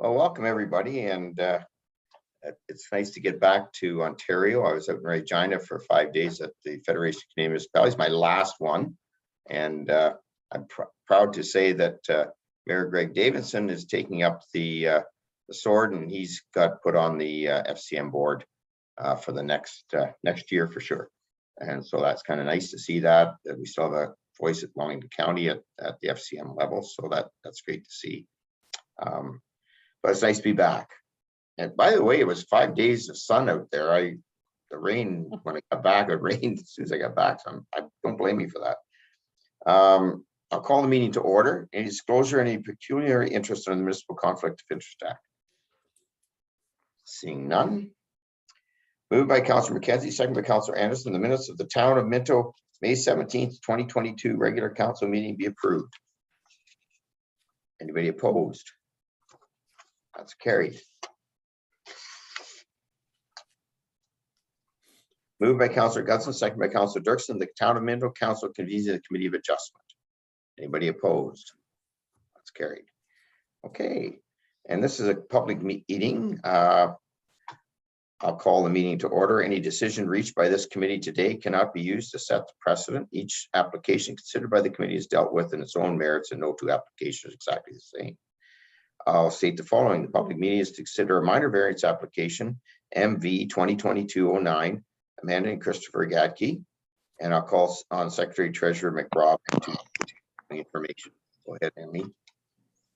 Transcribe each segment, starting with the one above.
Well, welcome everybody, and it's nice to get back to Ontario. I was out in Regina for 5 days at the Federation of Canadian Municipalities, my last one, and I'm proud to say that Mayor Greg Davidson is taking up the sword, and he's got put on the FCM board for the next year for sure. And so that's kind of nice to see that we still have a voice at Wellington County at the FCM level. So that's great to see. But it's nice to be back. And by the way, it was 5 days of sun out there. The rain, when I got back, it rained as soon as I got back. So I don't blame me for that. I'll call the meeting to order. Any disclosure, any pecuniary interest in the Municipal Conflict of Interest Act? Seeing none. Moved by Councillor McKenzie, second by Councillor Anderson. The minutes of the Town of Minto, May 17th, 2022 regular council meeting be approved. Anybody opposed? That's carried. Moved by Councillor Gudson, second by Councillor Dirksen. The Town of Minto Council convenes the Committee of Adjustment. Anybody opposed? That's carried. Okay, and this is a public meeting. I'll call the meeting to order. Any decision reached by this committee today cannot be used to set the precedent. Each application considered by the committee is dealt with in its own merits, and no two applications are exactly the same. I'll state the following. The public meeting is to consider a minor variance application, MV 2022-09, amending Christopher Gadke, and I'll call on Secretary Treasurer McRobb to information. Go ahead, Emily.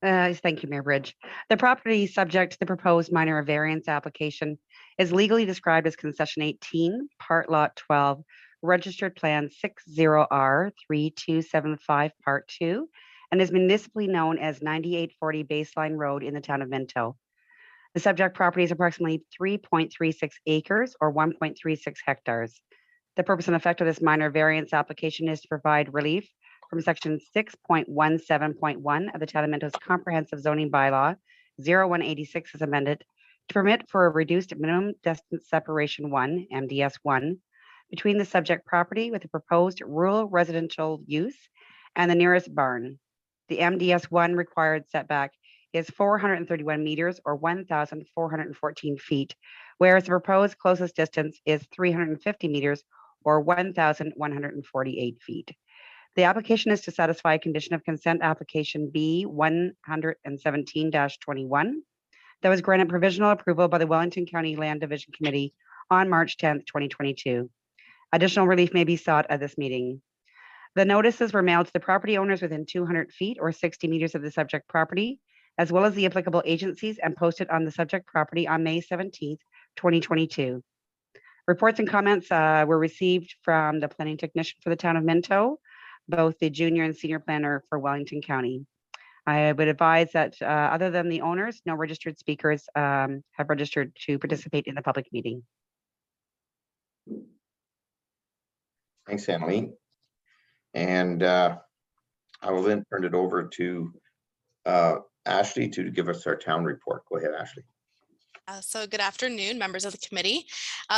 Thank you, Mayor Bridge. The property subject to the proposed minor variance application is legally described as Concession 18, Part Lot 12, Registered Plan 60R3275, Part 2, and is municipally known as 9840 Baseline Road in the Town of Minto. The subject property is approximately 3.36 acres or 1.36 hectares. The purpose and effect of this minor variance application is to provide relief from Section 6.17.1 of the Town of Minto's Comprehensive Zoning Bylaw 0186 as amended to permit for a reduced minimum distance separation 1, MDS 1, between the subject property with the proposed rural residential use and the nearest barn. The MDS 1 required setback is 431 meters or 1,414 feet, whereas the proposed closest distance is 350 meters or 1,148 feet. The application is to satisfy a condition of consent application B 117-21 that was granted provisional approval by the Wellington County Land Division Committee on March 10th, 2022. Additional relief may be sought at this meeting. The notices were mailed to the property owners within 200 feet or 60 meters of the subject property, as well as the applicable agencies, and posted on the subject property on May 17th, 2022. Reports and comments were received from the planning technician for the Town of Minto, both the junior and senior planner for Wellington County. I would advise that other than the owners, no registered speakers have registered to participate in the public meeting. Thanks, Emily. And I will then turn it over to Ashley to give us our town report. Go ahead, Ashley. So good afternoon, members of the committee.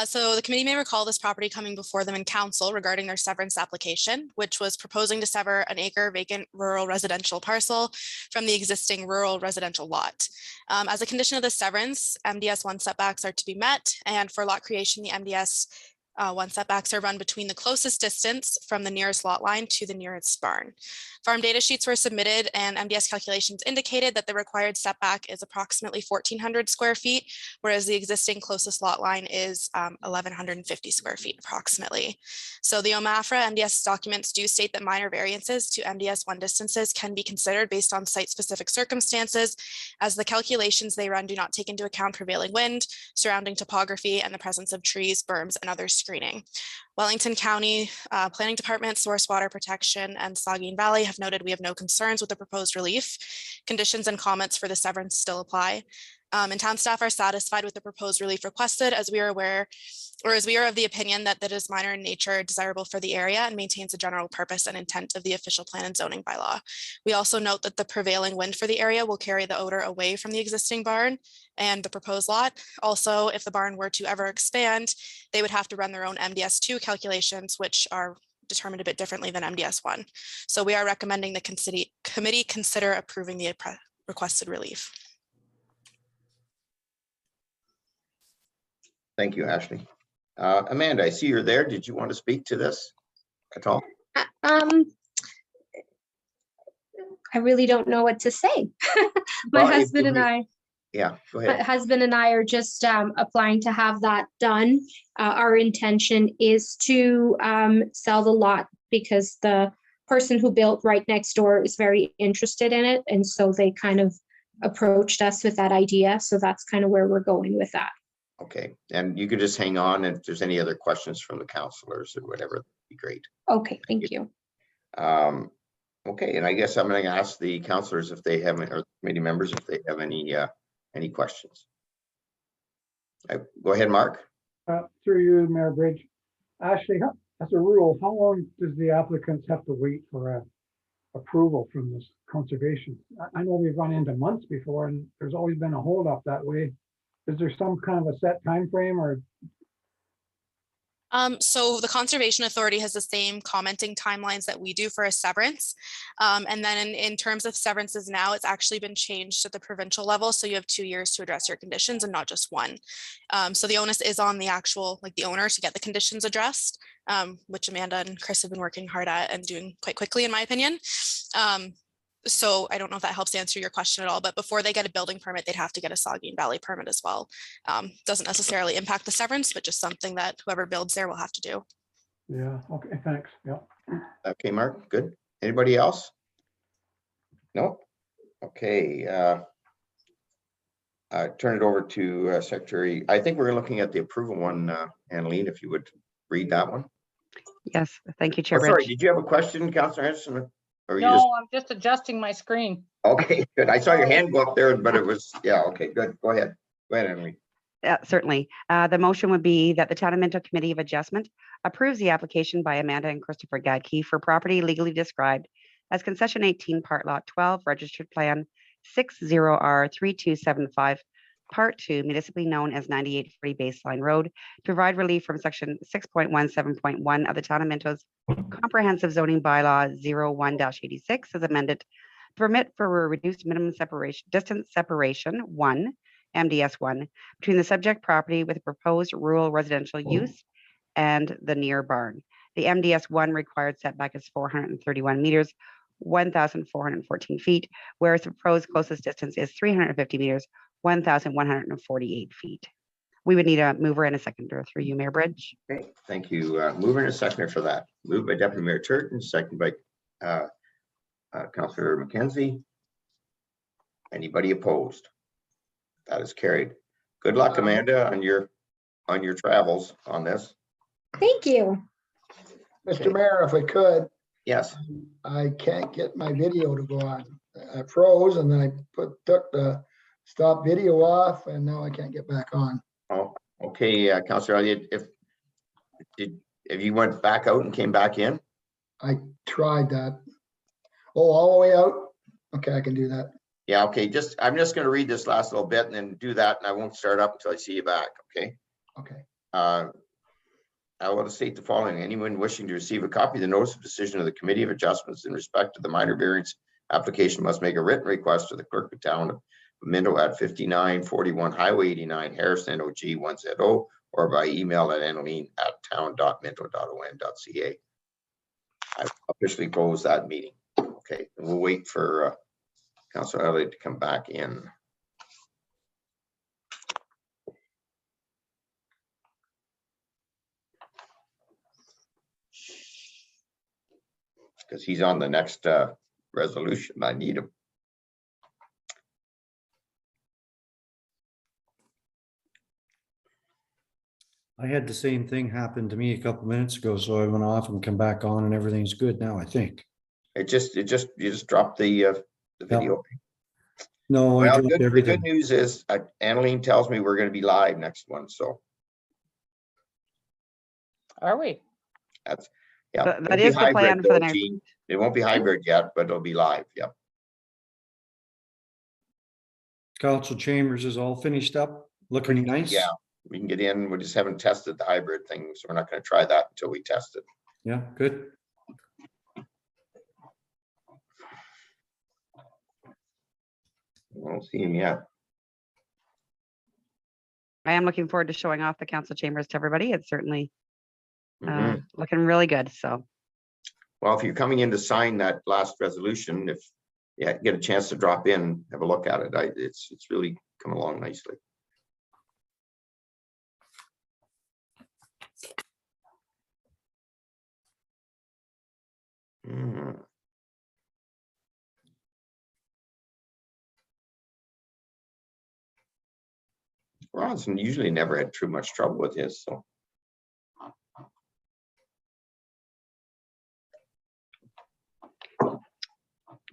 So the committee may recall this property coming before them in council regarding their severance application, which was proposing to sever an acre vacant rural residential parcel from the existing rural residential lot. As a condition of the severance, MDS 1 setbacks are to be met, and for lot creation, the MDS 1 setbacks are run between the closest distance from the nearest lot line to the nearest barn. Farm data sheets were submitted, and MDS calculations indicated that the required setback is approximately 1,400 square feet, whereas the existing closest lot line is 1,150 square feet approximately. So the OMAFRA MDS documents do state that minor variances to MDS 1 distances can be considered based on site-specific circumstances, as the calculations they run do not take into account prevailing wind, surrounding topography, and the presence of trees, berms, and other screening. Wellington County Planning Department, Source Water Protection, and Saugeen Valley have noted we have no concerns with the proposed relief. Conditions and comments for the severance still apply. And town staff are satisfied with the proposed relief requested, as we are aware, or as we are of the opinion that that is minor in nature, desirable for the area, and maintains the general purpose and intent of the official plan and zoning bylaw. We also note that the prevailing wind for the area will carry the odor away from the existing barn and the proposed lot. Also, if the barn were to ever expand, they would have to run their own MDS 2 calculations, which are determined a bit differently than MDS 1. So we are recommending the committee consider approving the requested relief. Thank you, Ashley. Amanda, I see you're there. Did you want to speak to this at all? I really don't know what to say. Well, My husband and go my ahead. husband and I are just applying to have that done. Our intention is to sell the lot because the person who built right next door is very interested in it. And so they kind of approached us with that idea. So that's kind of where we're going with that. Okay, and you could just hang on, and if there's any other questions from the counselors or whatever, that'd be great. Okay, thank you. Okay, and I guess I'm going to ask the counselors if they have, or committee members, if they have any questions. Go ahead, Mark. Through you, Mayor Bridge. Ashley, as a rule, how long does the applicants have to wait for approval from this conservation? I know we've run into months before, and there's always been a holdup that way. Is there some kind of a set time frame, or? So the Conservation Authority has the same commenting timelines that we do for a severance. And then in terms of severances now, it's actually been changed at the provincial level. So you have 2 years to address your conditions and not just one. So the onus is on the actual, like the owner, to get the conditions addressed, which Amanda and Chris have been working hard at and doing quite quickly, in my opinion. So I don't know if that helps answer your question at all, but before they get a building permit, they'd have to get a Saugeen Valley permit as well. Doesn't necessarily impact the severance, but just something that whoever builds there will have to do. Yeah, okay, thanks. Yeah. Okay, Mark, good. Anybody else? No? Okay. Turn it over to Secretary. I think we're looking at the approval one, Annalene, if you would read that one. Yes, thank you, Chair Sorry, Bridge. did you have a question, Councillor Anderson? Or you No, I'm just adjusting my screen. Okay, good. I saw your hand go up there, but it was, yeah, okay, good. Go ahead. Go ahead, Emily. Certainly. The motion would be that the Town of Minto Committee of Adjustment approves the application by Amanda and Christopher Gadke for property legally described as Concession 18, Part Lot 12, Registered Plan 60R3275, Part 2, municipally known as 9840 Baseline Road, to provide relief from Section 6.17.1 of the Town of Minto's Comprehensive Zoning Bylaw 01-86 as amended to permit for a reduced minimum distance separation 1, MDS 1, between the subject property with a proposed rural residential use and the near barn. The MDS 1 required setback is 431 meters, 1,414 feet, whereas the proposed closest distance is 350 meters, 1,148 feet. We would need a mover and a seconder through you, Mayor Bridge. Okay, thank you. Mover and a seconder for that. Moved by Deputy Mayor Turton, second by Councillor McKenzie. Anybody opposed? That is carried. Good luck, Amanda, on your travels on this. Thank you. Okay. Mr. Mayor, if I could, Yes. I can't get my video to go on. I froze and then I took the stop video off and now I can't get back on. Oh, okay, Councillor Elliott, if you went back out and came back in? I tried that. Oh, all the way out? Okay, I can do that. Yeah, okay, I'm just gonna read this last little bit and then do that, and I won't start up until I see you back, okay? Okay. I will state the following. Anyone wishing to receive a copy of the notice of decision of the Committee of Adjustments in respect to the minor variance application must make a written request to the clerk of town of Minto at 5941 Highway 89, Harrison, NOG 1ZO, or by email at annalene@town.minto.on.ca. I officially close that meeting. Okay, we'll wait for Councillor Elliott to come back in. Because he's on the next resolution. I need him. I had the same thing happen to me a couple minutes ago, so I went off and come back on and everything's good now, I think. You just dropped the video. No, I Well, dropped the everything. good news is Annalene tells me we're going to be live next one, so Are we? that's yeah. That It'll be is the hybrid plan for though, the next. Gene. It won't be hybrid yet, but it'll be live. Yeah. Council chambers is all finished up, looking nice. Yeah, we can get in. We just haven't tested the hybrid thing, so we're not going to try that until we test it. Yeah, good. I don't see him yet. I am looking forward to showing off the council chambers to everybody. It's certainly Mhm. looking really good. So Well, if you're coming in to sign that last resolution, if you get a chance to drop in, have a look at it. It's really come along nicely. Mhm. Ronson usually never had too much trouble with his, so.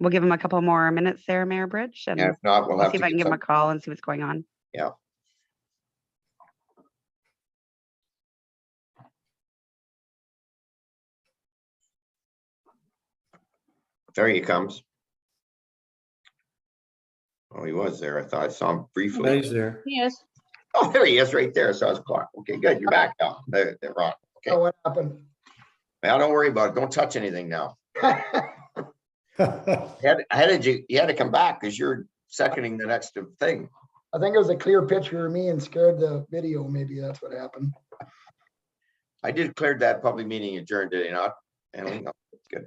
we'll give him a couple more minutes there, Mayor Bridge, and And if not, we'll I'll have see to if I can get give him a some, call and see what's going on. yeah. There he comes. Oh, he was there. I thought I saw him Yeah, briefly. he's there. Yes. Oh, there he is, right there. I saw his clock. Okay, good. You're back now. There, Ron. Oh, Okay. what happened? Now, don't worry about it. Don't touch anything now. I You had to come back because you're seconding the next thing. think it was a clear picture of me and scared the video. Maybe that's what happened. I did clear that public meeting adjourned, did I not? Emily? No, that's good.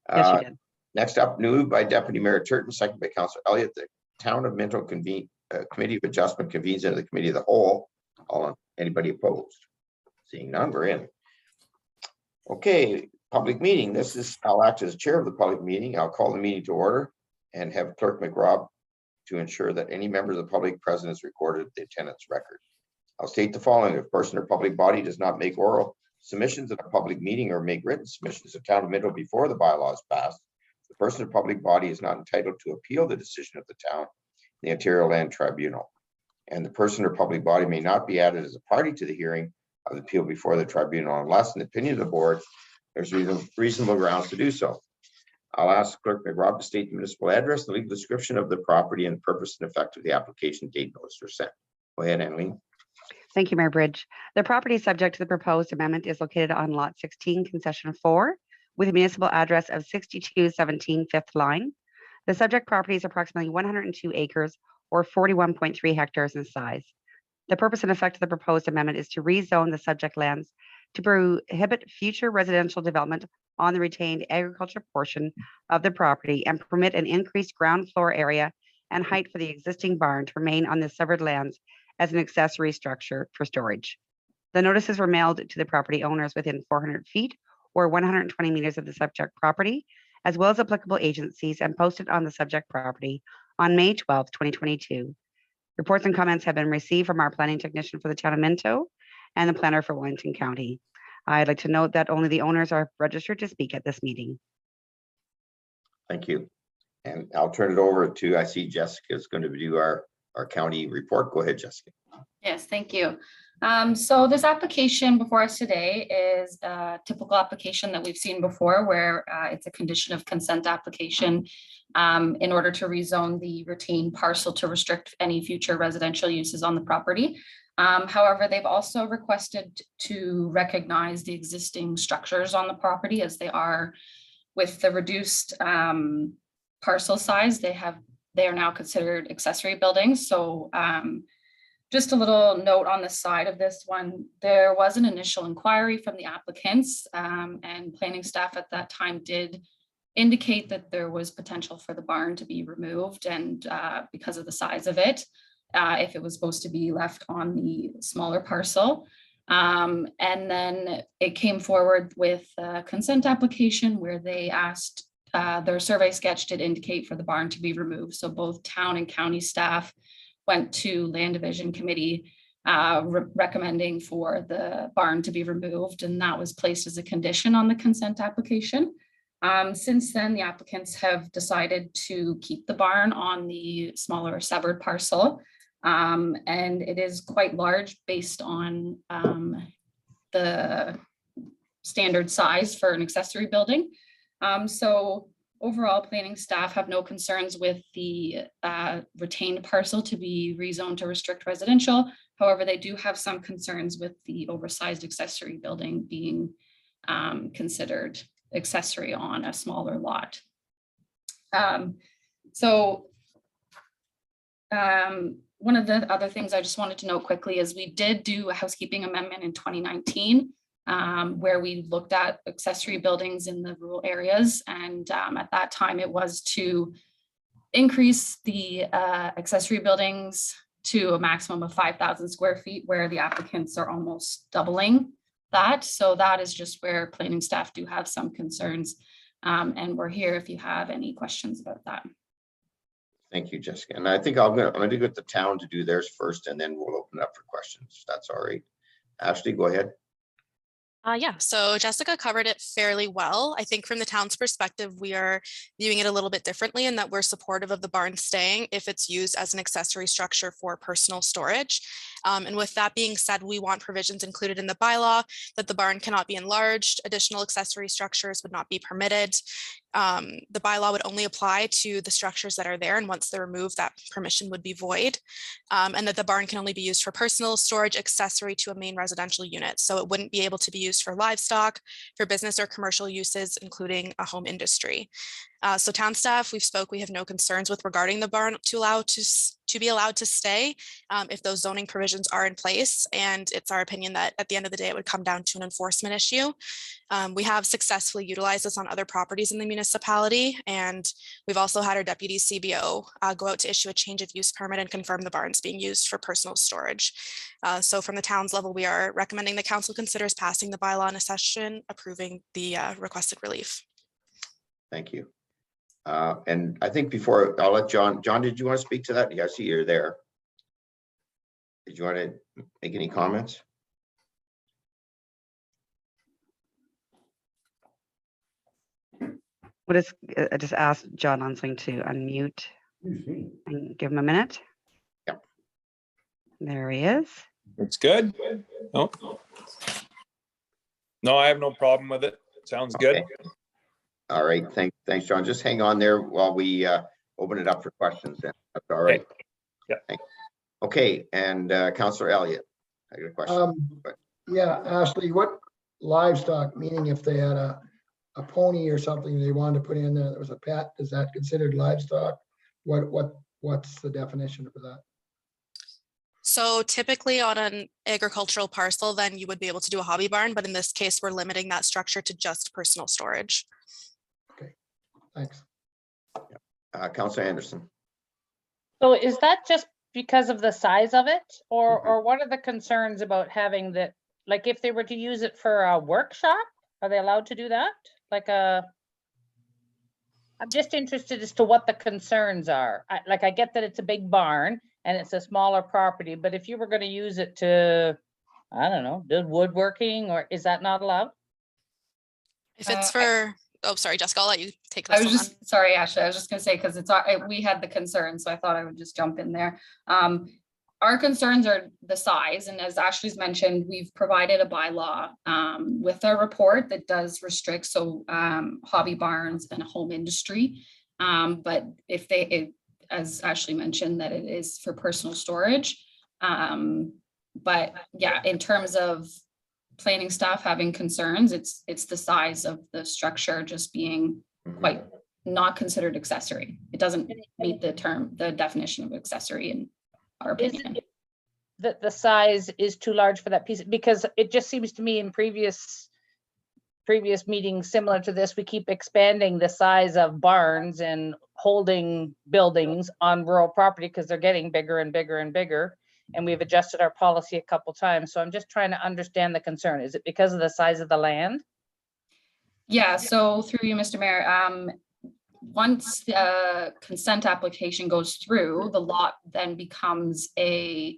Yes, you did. Next up, moved by Deputy Mayor Turton, second by Councillor Elliott, the Town of Minto Committee of Adjustment convenes into the Committee of the Whole. Anybody opposed? Seeing none, we're in. Okay, public meeting. I'll act as chair of the public meeting. I'll call the meeting to order and have Clerk McRobb to ensure that any member of the public present is recorded the attendance record. I'll state the following: if a person or public body does not make oral submissions at a public meeting or make written submissions to Town of Minto before the bylaws passed, the person or public body is not entitled to appeal the decision of the town, the Ontario Land Tribunal, and the person or public body may not be added as a party to the hearing of the appeal before the tribunal unless, in the opinion of the board, there's reasonable grounds to do so. I'll ask Clerk McRobb to state the municipal address, the legal description of the property, and the purpose and effect of the application date notice are sent. Go ahead, Emily. Thank you, Mayor Bridge. The property subject to the proposed amendment is located on lot 16, concession 4, with a municipal address of 6217 5th line. The subject property is approximately 102 acres or 41.3 hectares in size. The purpose and effect of the proposed amendment is to rezone the subject lands to prohibit future residential development on the retained agriculture portion of the property and permit an increased ground floor area and height for the existing barn to remain on the severed lands as an accessory structure for storage. The notices were mailed to the property owners within 400 feet or 120 meters of the subject property, as well as applicable agencies, and posted on the subject property on May 12, 2022. Reports and comments have been received from our planning technician for the town of Minto and the planner for Wellington County. I'd like to note that only the owners are registered to speak at this meeting. Thank you. And I'll turn it over to, I see Jessica is going to do our county report. Go ahead, Jessica. Yes, thank you. So this application before us today is a typical application that we've seen before, where it's a condition of consent application in order to rezone the retained parcel to restrict any future residential uses on the property. However, they've also requested to recognize the existing structures on the property as they are with the reduced parcel size. They are now considered accessory buildings. So just a little note on the side of this one, there was an initial inquiry from the applicants and planning staff at that time did indicate that there was potential for the barn to be removed, and because of the size of it, if it was supposed to be left on the smaller parcel. And then it came forward with a consent application where they asked, their survey sketch did indicate for the barn to be removed. So both town and county staff went to Land Division Committee recommending for the barn to be removed, and that was placed as a condition on the consent application. Since then, the applicants have decided to keep the barn on the smaller severed parcel, and it is quite large based on the standard size for an accessory building. So overall, planning staff have no concerns with the retained parcel to be rezoned to restrict residential. However, they do have some concerns with the oversized accessory building being considered accessory on a smaller lot. So one of the other things I just wanted to note quickly is we did do a housekeeping amendment in 2019 where we looked at accessory buildings in the rural areas. And at that time, it was to increase the accessory buildings to a maximum of 5,000 square feet, where the applicants are almost doubling that. So that is just where planning staff do have some concerns. And we're here if you have any questions about that. Thank you, Jessica. And I think I'm gonna get the town to do theirs first, and then we'll open it up for questions. If that's all right. Ashley, go ahead. Yeah, so Jessica covered it fairly well. I think from the town's perspective, we are viewing it a little bit differently in that we're supportive of the barn staying if it's used as an accessory structure for personal storage. And with that being said, we want provisions included in the bylaw that the barn cannot be enlarged, additional accessory structures would not be permitted. The bylaw would only apply to the structures that are there, and once they're removed, that permission would be void. And that the barn can only be used for personal storage accessory to a main residential unit. So it wouldn't be able to be used for livestock, for business or commercial uses, including a home industry. So town staff, we have no concerns with regarding the barn to be allowed to stay if those zoning provisions are in place. And it's our opinion that at the end of the day, it would come down to an enforcement issue. We have successfully utilized this on other properties in the municipality. And we've also had our deputy CBO go out to issue a change of use permit and confirm the barns being used for personal storage. So from the town's level, we are recommending the council considers passing the bylaw in a session, approving the requested relief. Thank you. And I think before I'll let John, did you want to speak to that? Yeah, I see you're there. Did you want to make any comments? What is, I just asked John Onsling to unmute and give him a minute. Yep. There he is. It's good. No, no, I have no problem with it. Sounds good. Okay. All right, thanks, John. Just hang on there while we open it up for questions. Then that's all right. Okay. Yeah. Thanks. Okay, and Councillor Elliott, I got a question. Yeah, Ashley, what livestock, meaning if they had a pony or something they wanted to put in there that was a pet, is that considered livestock? What's the definition for that? So typically on an agricultural parcel, then you would be able to do a hobby barn, but in this case, we're limiting that structure to just personal storage. Thanks. Councillor Anderson. So is that just because of the size of it, or what are the concerns about having that? Like if they were to use it for a workshop, are they allowed to do that? Like I'm just interested as to what the concerns are. I get that it's a big barn and it's a smaller property, but if you were going to use it to, I don't know, do woodworking, or is that not allowed? If it's for, oh, sorry, Jessica, I'll let you take this. I was just, sorry, Ashley, I was just gonna say, because it's, we had the concern, so I thought I would just jump in there. Our concerns are the size, and as Ashley's mentioned, we've provided a bylaw with our report that does restrict, so hobby barns and a home industry. But if as Ashley mentioned, that it is for personal storage. But yeah, in terms of planning staff having concerns, it's the size of the structure just being quite not considered accessory. It doesn't meet the definition of accessory in our opinion. That the size is too large for that piece, because it just seems to me in previous meetings similar to this, we keep expanding the size of barns and holding buildings on rural property because they're getting bigger and bigger and bigger. And we've adjusted our policy a couple times. So I'm just trying to understand the concern. Is it because of the size of the land? Yeah, so through you, Mr. Mayor, once the consent application goes through, the lot then becomes a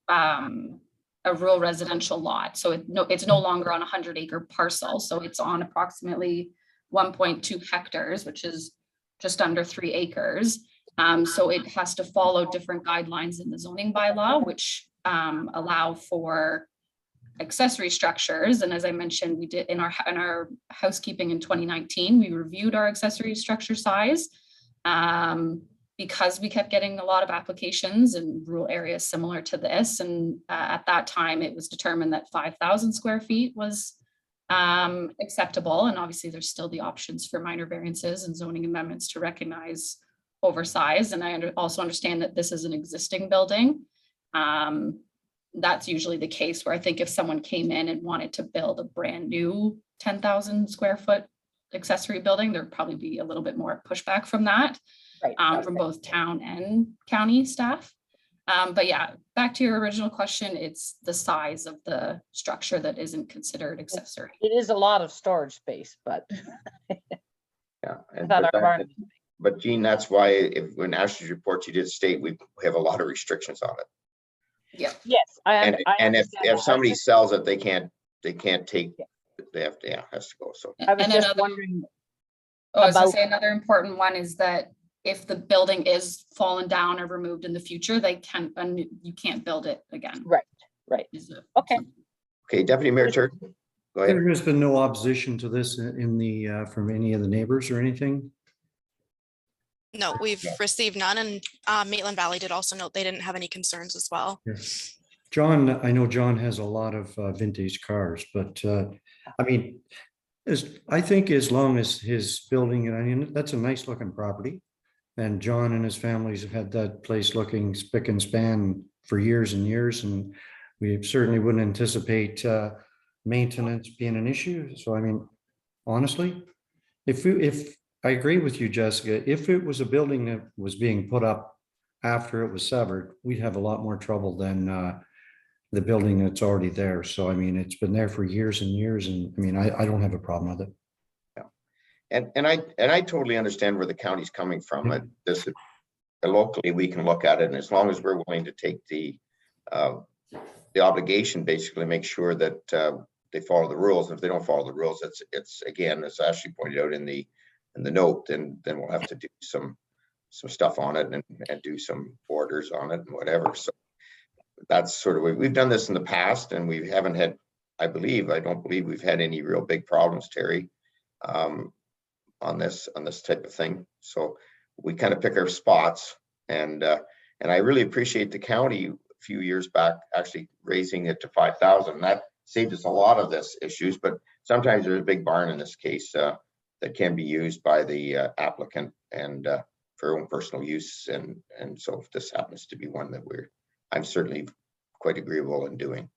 rural residential lot. So it's no longer on a 100-acre parcel. So it's on approximately 1.2 hectares, which is just under 3 acres. So it has to follow different guidelines in the zoning bylaw, which allow for accessory structures. And as I mentioned, we did in our housekeeping in 2019, we reviewed our accessory structure size because we kept getting a lot of applications in rural areas similar to this. And at that time, it was determined that 5,000 square feet was acceptable. And obviously there's still the options for minor variances and zoning amendments to recognize oversized, and I also understand that this is an existing building. That's usually the case where I think if someone came in and wanted to build a brand new 10,000 square foot accessory building, there'd probably be a little bit more pushback from that, Right. from both town and county staff. But yeah, back to your original question, it's the size of the structure that isn't considered accessory. It is a lot of storage space, but Yeah. without our barn. But Jean, that's why when Ashley's report, you did state we have a lot of restrictions on it. Yeah. Yes, I And if understand that. somebody sells it, they can't take, they have to, has to go. So, I was And just another- wondering, I was gonna about- say another important one is that if the building is fallen down or removed in the future, you can't build it again. right. Okay. okay, Deputy Mayor Turton, go ahead. There has been no opposition to this in the, from any of the neighbors or anything? No, we've received none, and Maitland Valley did also note they didn't have any concerns as well. John, I know John has a lot of vintage cars, but I mean, I think as long as his building, and I mean, that's a nice looking property. And John and his families have had that place looking spick and span for years and years, and we certainly wouldn't anticipate maintenance being an issue. So I mean, honestly, if I agree with you, Jessica, if it was a building that was being put up after it was severed, we'd have a lot more trouble than the building that's already there. So I mean, it's been there for years and years, and I mean, I don't have a problem with it. And I totally understand where the county's coming from. This locally, we can look at it, and as long as we're willing to take the obligation, basically make sure that they follow the rules. And if they don't follow the rules, it's again, as Ashley pointed out in the note, then we'll have to do some stuff on it and do some orders on it and whatever. So that's sort of, we've done this in the past, and we haven't had, I don't believe we've had any real big problems, Terry, on this type of thing. So we kind of pick our spots, and I really appreciate the county a few years back actually raising it to 5,000. That saved us a lot of this issues, but sometimes there's a big barn in this case that can be used by the applicant and for own personal use, and so if this happens to be one that I'm certainly quite agreeable in doing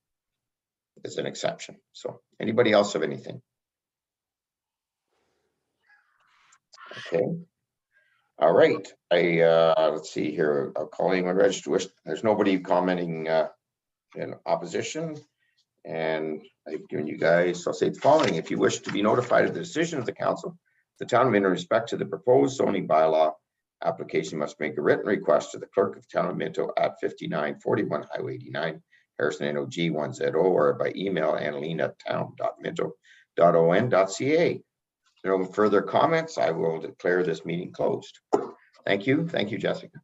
as an exception. So anybody else have anything? Okay. All right. Let's see here. I'll call anyone registered. There's nobody commenting in opposition. And I've given you guys, I'll say the following: if you wish to be notified of the decision of the council, the town in respect to the proposed zoning bylaw application must make a written request to the clerk of the town of Minto at 5941 Highway 89, Harrison NOG 1ZO, or by email annalena@town.minto.on.ca. No further comments. I will declare this meeting closed. Thank you. Thank you, Jessica.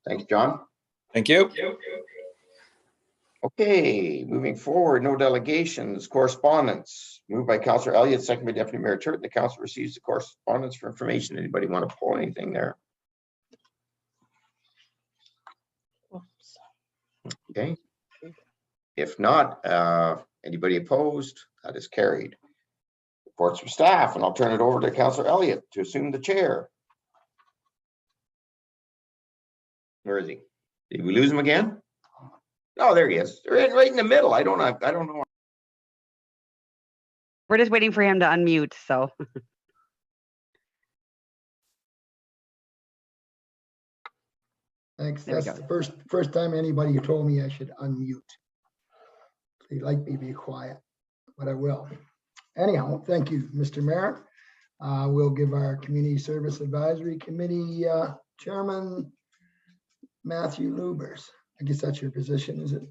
Thanks, John. Thank you. Okay, moving forward, no delegations, correspondence. Moved by Councillor Elliott, second by Deputy Mayor Turton. The council receives the correspondence for information. Anybody want to pull anything there? Okay. If not, anybody opposed? That is carried. Reports from staff, and I'll turn it over to Councillor Elliott to assume the chair. Where is he? Did we lose him again? Oh, there he is. They're right in the middle. I don't know. We're just waiting for him to unmute, so. Thanks. There we That's go. the first time anybody told me I should unmute. They like me to be quiet, but I will. Anyhow, thank you, Mr. Mayor. We'll give our Community Service Advisory Committee Chairman, Matthew Lubers. I guess that's your position, is it?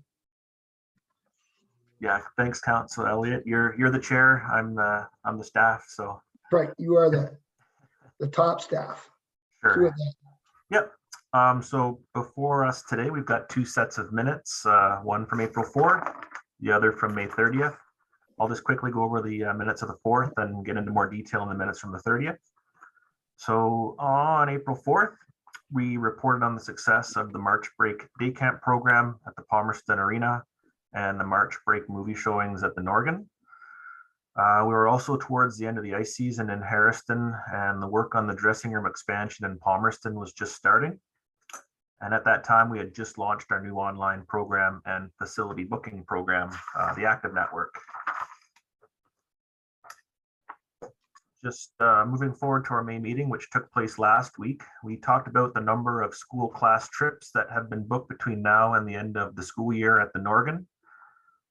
Yeah, thanks, Councilor Elliott. You're the chair. I'm the staff. So Right, you are the top staff. Two sure. of them. Yep. So before us today, we've got two sets of minutes, one from April 4th, the other from May 30th. I'll just quickly go over the minutes of the 4th and get into more detail in the minutes from the 30th. So on April 4th, we reported on the success of the March Break Day Camp program at the Palmerston Arena and the March Break movie showings at the Norgan. We were also towards the end of the ice season in Harriston, and the work on the dressing room expansion in Palmerston was just starting. And at that time, we had just launched our new online program and facility booking program, the Active Network. Just moving forward to our May meeting, which took place last week, we talked about the number of school class trips that have been booked between now and the end of the school year at the Norgan.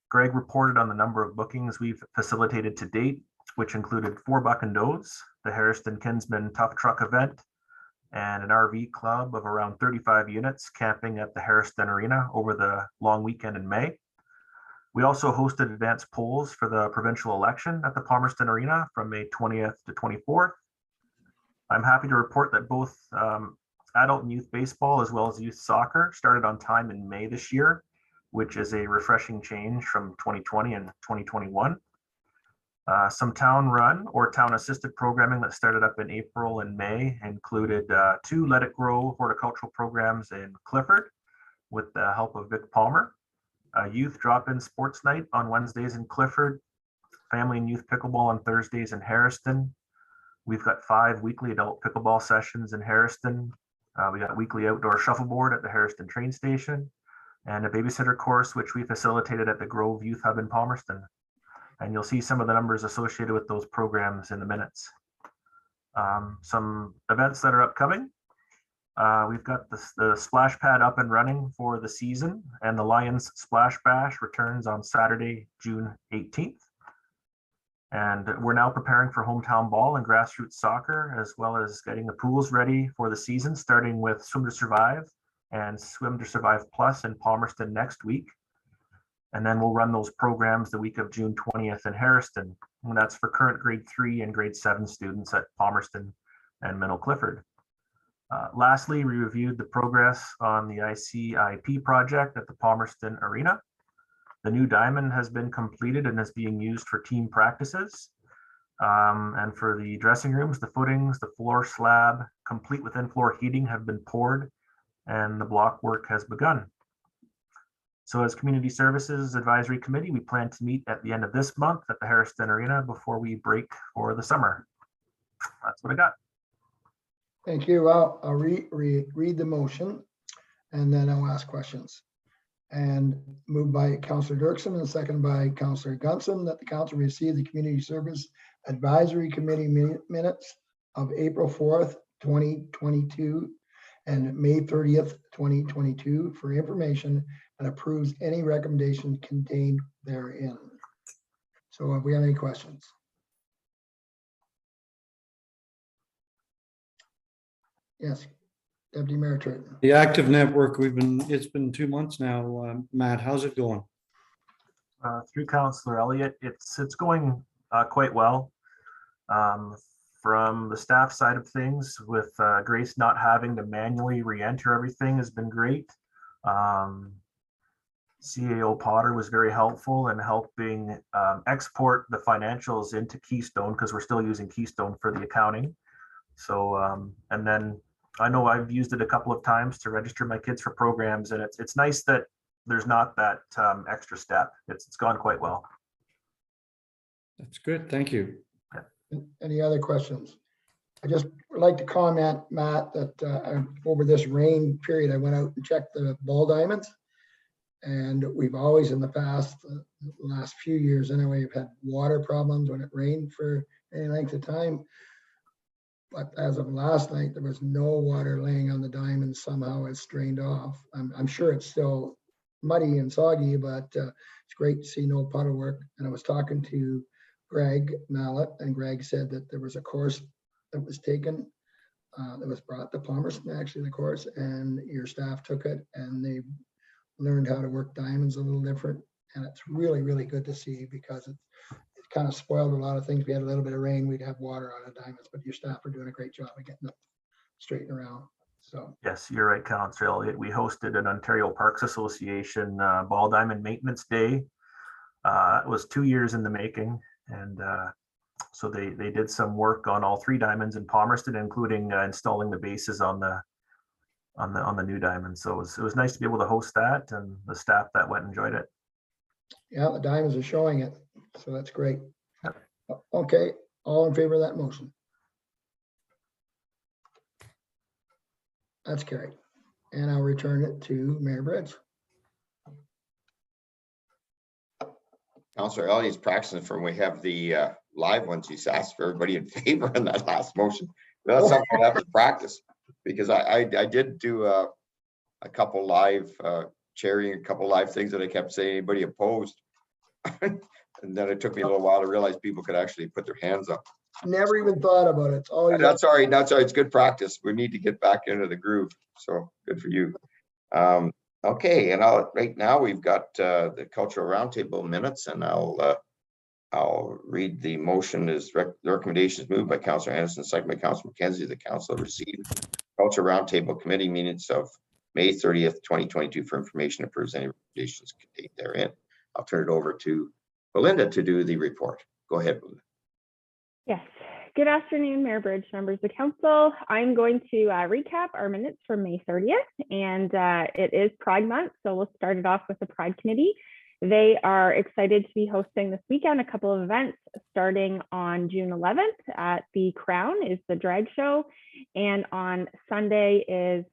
Greg reported on the number of bookings we've facilitated to date, which included 4 Buck and Does, the Harriston Kinsman Tough Truck event, and an RV club of around 35 units camping at the Harriston Arena over the long weekend in May. We also hosted advanced polls for the provincial election at the Palmerston Arena from May 20th to 24th. I'm happy to report that both adult and youth baseball as well as youth soccer started on time in May this year, which is a refreshing change from 2020 and 2021. Some town run or town assisted programming that started up in April and May included 2 Let It Grow horticultural programs in Clifford with the help of Vic Palmer, a youth drop-in sports night on Wednesdays in Clifford, family and youth pickleball on Thursdays in Harriston. We've got 5 weekly adult pickleball sessions in Harriston. We got weekly outdoor shuffleboard at the Harriston train station, and a babysitter course, which we facilitated at the Grove Youth Hub in Palmerston. And you'll see some of the numbers associated with those programs in the minutes. Some events that are upcoming. We've got the splash pad up and running for the season, and the Lions Splash Bash returns on Saturday, June 18th. And we're now preparing for hometown ball and grassroots soccer, as well as getting the pools ready for the season, starting with Swim to Survive and Swim to Survive Plus in Palmerston next week. And then we'll run those programs the week of June 20th in Harriston. And that's for current grade 3 and grade 7 students at Palmerston and Middle Clifford. Lastly, we reviewed the progress on the ICIP project at the Palmerston Arena. The new diamond has been completed and is being used for team practices. And for the dressing rooms, the footings, the floor slab, complete with in-floor heating, have been poured, and the block work has begun. So as Community Services Advisory Committee, we plan to meet at the end of this month at the Harriston Arena before we break for the summer. That's what I got. Thank you. I'll read the motion and then I'll ask questions. And moved by Councillor Dirksen and seconded by Councillor Gunson that the council receive the Community Service Advisory Committee minutes of April 4th, 2022 and May 30th, 2022 for information and approves any recommendation contained therein. So have we have any questions? Yes, Deputy Mayor Turton. The Active Network, it's been 2 months now. Matt, how's it going? Through Councillor Elliott, it's going quite well. From the staff side of things, with Grace not having to manually re-enter everything has been great. CAO Potter was very helpful in helping export the financials into Keystone, because we're still using Keystone for the accounting. So, and then I know I've used it a couple of times to register my kids for programs, and it's nice that there's not that extra step. It's gone quite well. That's good. Thank you. Any other questions? I just would like to comment, Matt, that over this rain period, I went out and checked the ball diamonds. And we've always in the past, the last few years anyway, we've had water problems when it rained for any length of time. But as of last night, there was no water laying on the diamonds. Somehow it's drained off. I'm sure it's still muddy and soggy, but it's great to see no puddle work. And I was talking to Greg Mallet, and Greg said that there was a course that was taken that was brought to Palmerston, actually the course, and your staff took it and they learned how to work diamonds a little different. And it's really, really good to see, because it kind of spoiled a lot of things. We had a little bit of rain, we'd have water on the diamonds, but your staff are doing a great job of getting them straightened around. So yes, you're right, Councillor Elliott. We hosted an Ontario Parks Association Ball Diamond Maintenance Day. It was 2 years in the making, and so they did some work on all 3 diamonds in Palmerston, including installing the bases on the new diamond. So it was nice to be able to host that, and the staff that went enjoyed it. yeah, the diamonds are showing it, so that's great. Okay, all in favor of that motion? That's carried. And I'll return it to Mayor Bridge. Councillor Elliott's practicing for when we have the live ones. He's asked for everybody in favor in that last motion. That's something I have to practice, because I did do a couple live chairing, a couple live things that I kept saying anybody opposed. And then it took me a little while to realize people could actually put their hands up. Never even thought about it. It's always. That's all right. That's all right. It's good practice. We need to get back into the groove. So good for you. Okay, and right now we've got the cultural roundtable minutes, and I'll read the motion. As the recommendation is moved by Councillor Anderson, second by Councillor McKenzie. The council received cultural roundtable committee minutes of May 30th, 2022 for information, approves any recommendations contained therein. I'll turn it over to Belinda to do the report. Go ahead, Belinda. Yes. Good afternoon, Mayor Bridge, members of council. I'm going to recap our minutes from May 30th, and it is Pride Month, so we'll start it off with the Pride Committee. They are excited to be hosting this weekend a couple of events. Starting on June 11th at the Crown is the drag show, and on Sunday is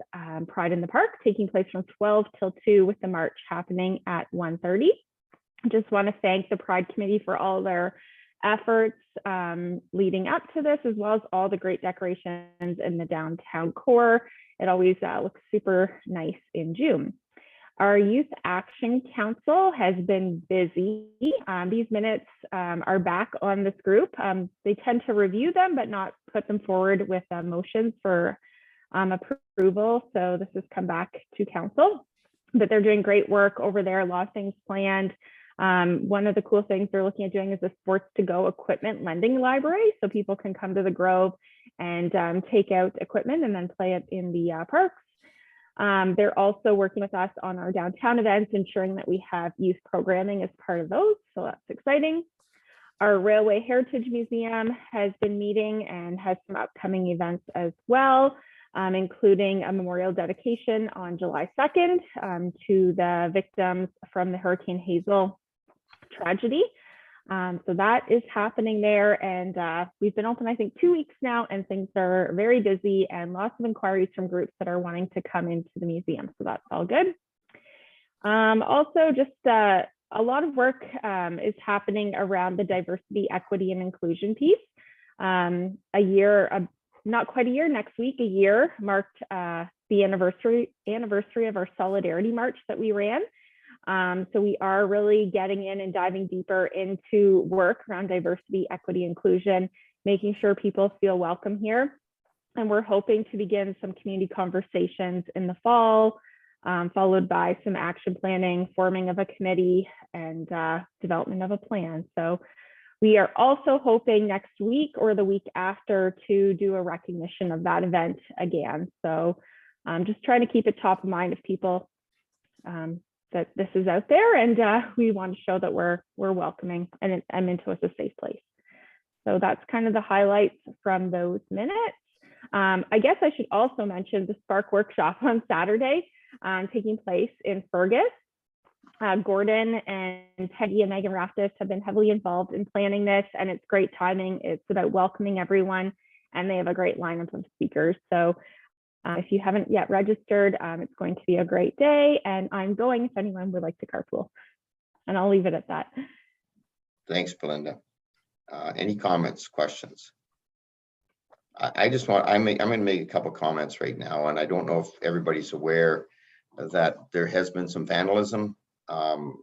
Pride in the Park, taking place from 12 till 2 with the march happening at 1:30. Just want to thank the Pride Committee for all their efforts leading up to this, as well as all the great decorations in the downtown core. It always looks super nice in June. Our Youth Action Council has been busy. These minutes are back on this group. They tend to review them, but not put them forward with motions for approval. So this has come back to council, but they're doing great work over there. A lot of things planned. One of the cool things they're looking at doing is a sports to go equipment lending library, so people can come to the Grove and take out equipment and then play it in the parks. They're also working with us on our downtown events, ensuring that we have youth programming as part of those, so that's exciting. Our Railway Heritage Museum has been meeting and has some upcoming events as well, including a memorial dedication on July 2nd to the victims from the Hurricane Hazel tragedy. So that is happening there, and we've been open, I think, 2 weeks now, and things are very busy and lots of inquiries from groups that are wanting to come into the museum, so that's all good. Also, just a lot of work is happening around the diversity, equity, and inclusion piece. Not quite a year, next week, a year marked the anniversary of our Solidarity March that we ran. So we are really getting in and diving deeper into work around diversity, equity, inclusion, making sure people feel welcome here. And we're hoping to begin some community conversations in the fall, followed by some action planning, forming of a committee, and development of a plan. So we are also hoping next week or the week after to do a recognition of that event again. So just trying to keep it top of mind of people that this is out there, and we want to show that we're welcoming and Minto is a safe place. So that's kind of the highlights from those minutes. I guess I should also mention the Spark Workshop on Saturday taking place in Fergus. Gordon and Peggy and Megan Raftis have been heavily involved in planning this, and it's great timing. It's about welcoming everyone, and they have a great lineup of speakers. So if you haven't yet registered, it's going to be a great day, and I'm going if anyone would like to carpool. And I'll leave it at that. Thanks, Belinda. Any comments, questions? I'm going to make a couple comments right now, and I don't know if everybody's aware that there has been some vandalism on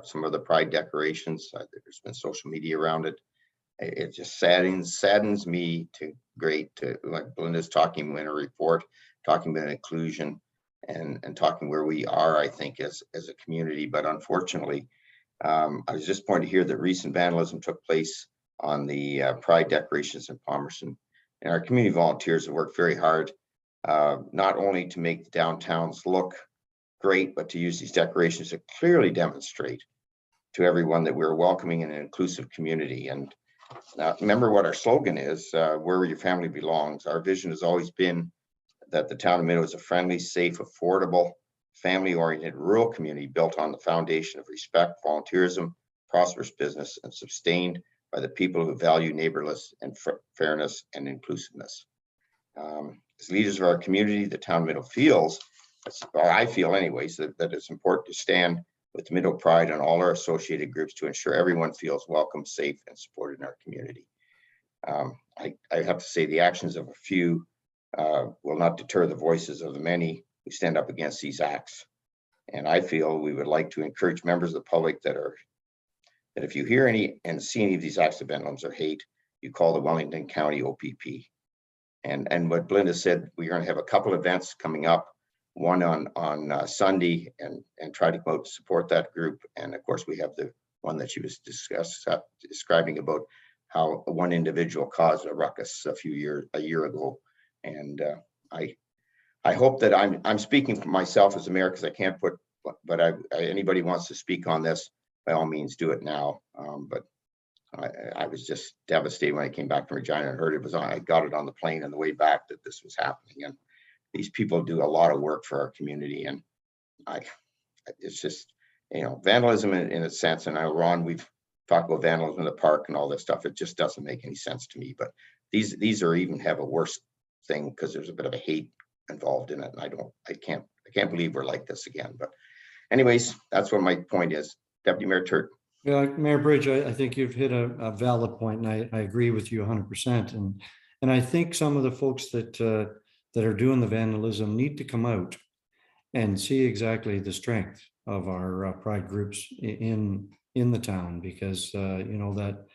some of the Pride decorations. There's been social media around it. It just saddens me to like Belinda's talking in a report, talking about inclusion and talking where we are, I think, as a community. But unfortunately, I was disappointed to hear that recent vandalism took place on the Pride decorations in Palmerston. And our community volunteers have worked very hard, not only to make the downtowns look great, but to use these decorations to clearly demonstrate to everyone that we're welcoming and an inclusive community. And remember what our slogan is, where your family belongs. Our vision has always been that the town of Minto is a friendly, safe, affordable, family-oriented rural community built on the foundation of respect, volunteerism, prosperous business, and sustained by the people who value neighborliness and fairness and inclusiveness. As leaders of our community, the town of Minto feels, or I feel anyways, that it's important to stand with Minto Pride and all our associated groups to ensure everyone feels welcome, safe, and supported in our community. I have to say the actions of a few will not deter the voices of the many who stand up against these acts. And I feel we would like to encourage members of the public that if you hear any and see any of these acts of vandalism or hate, you call the Wellington County OPP. And what Belinda said, we're going to have a couple events coming up, one on Sunday, and try to go out to support that group. And of course, we have the one that she was describing about how one individual caused a ruckus a year ago. And I hope that I'm speaking for myself as a mayor, because I can't put, but anybody wants to speak on this, by all means, do it now. But I was just devastated when I came back from Regina and heard it was on. I got it on the plane on the way back that this was happening. And these people do a lot of work for our community. And it's just, vandalism in a sense. And Ron, we've talked about vandalism in the park and all this stuff. It just doesn't make any sense to me. But these are even have a worse thing, because there's a bit of a hate involved in it. And I can't believe we're like this again. But anyways, that's what my point is. Deputy Mayor Turk. Yeah, Mayor Bridge, I think you've hit a valid point, and I agree with you 100%. And I think some of the folks that are doing the vandalism need to come out and see exactly the strength of our pride groups in the town, because that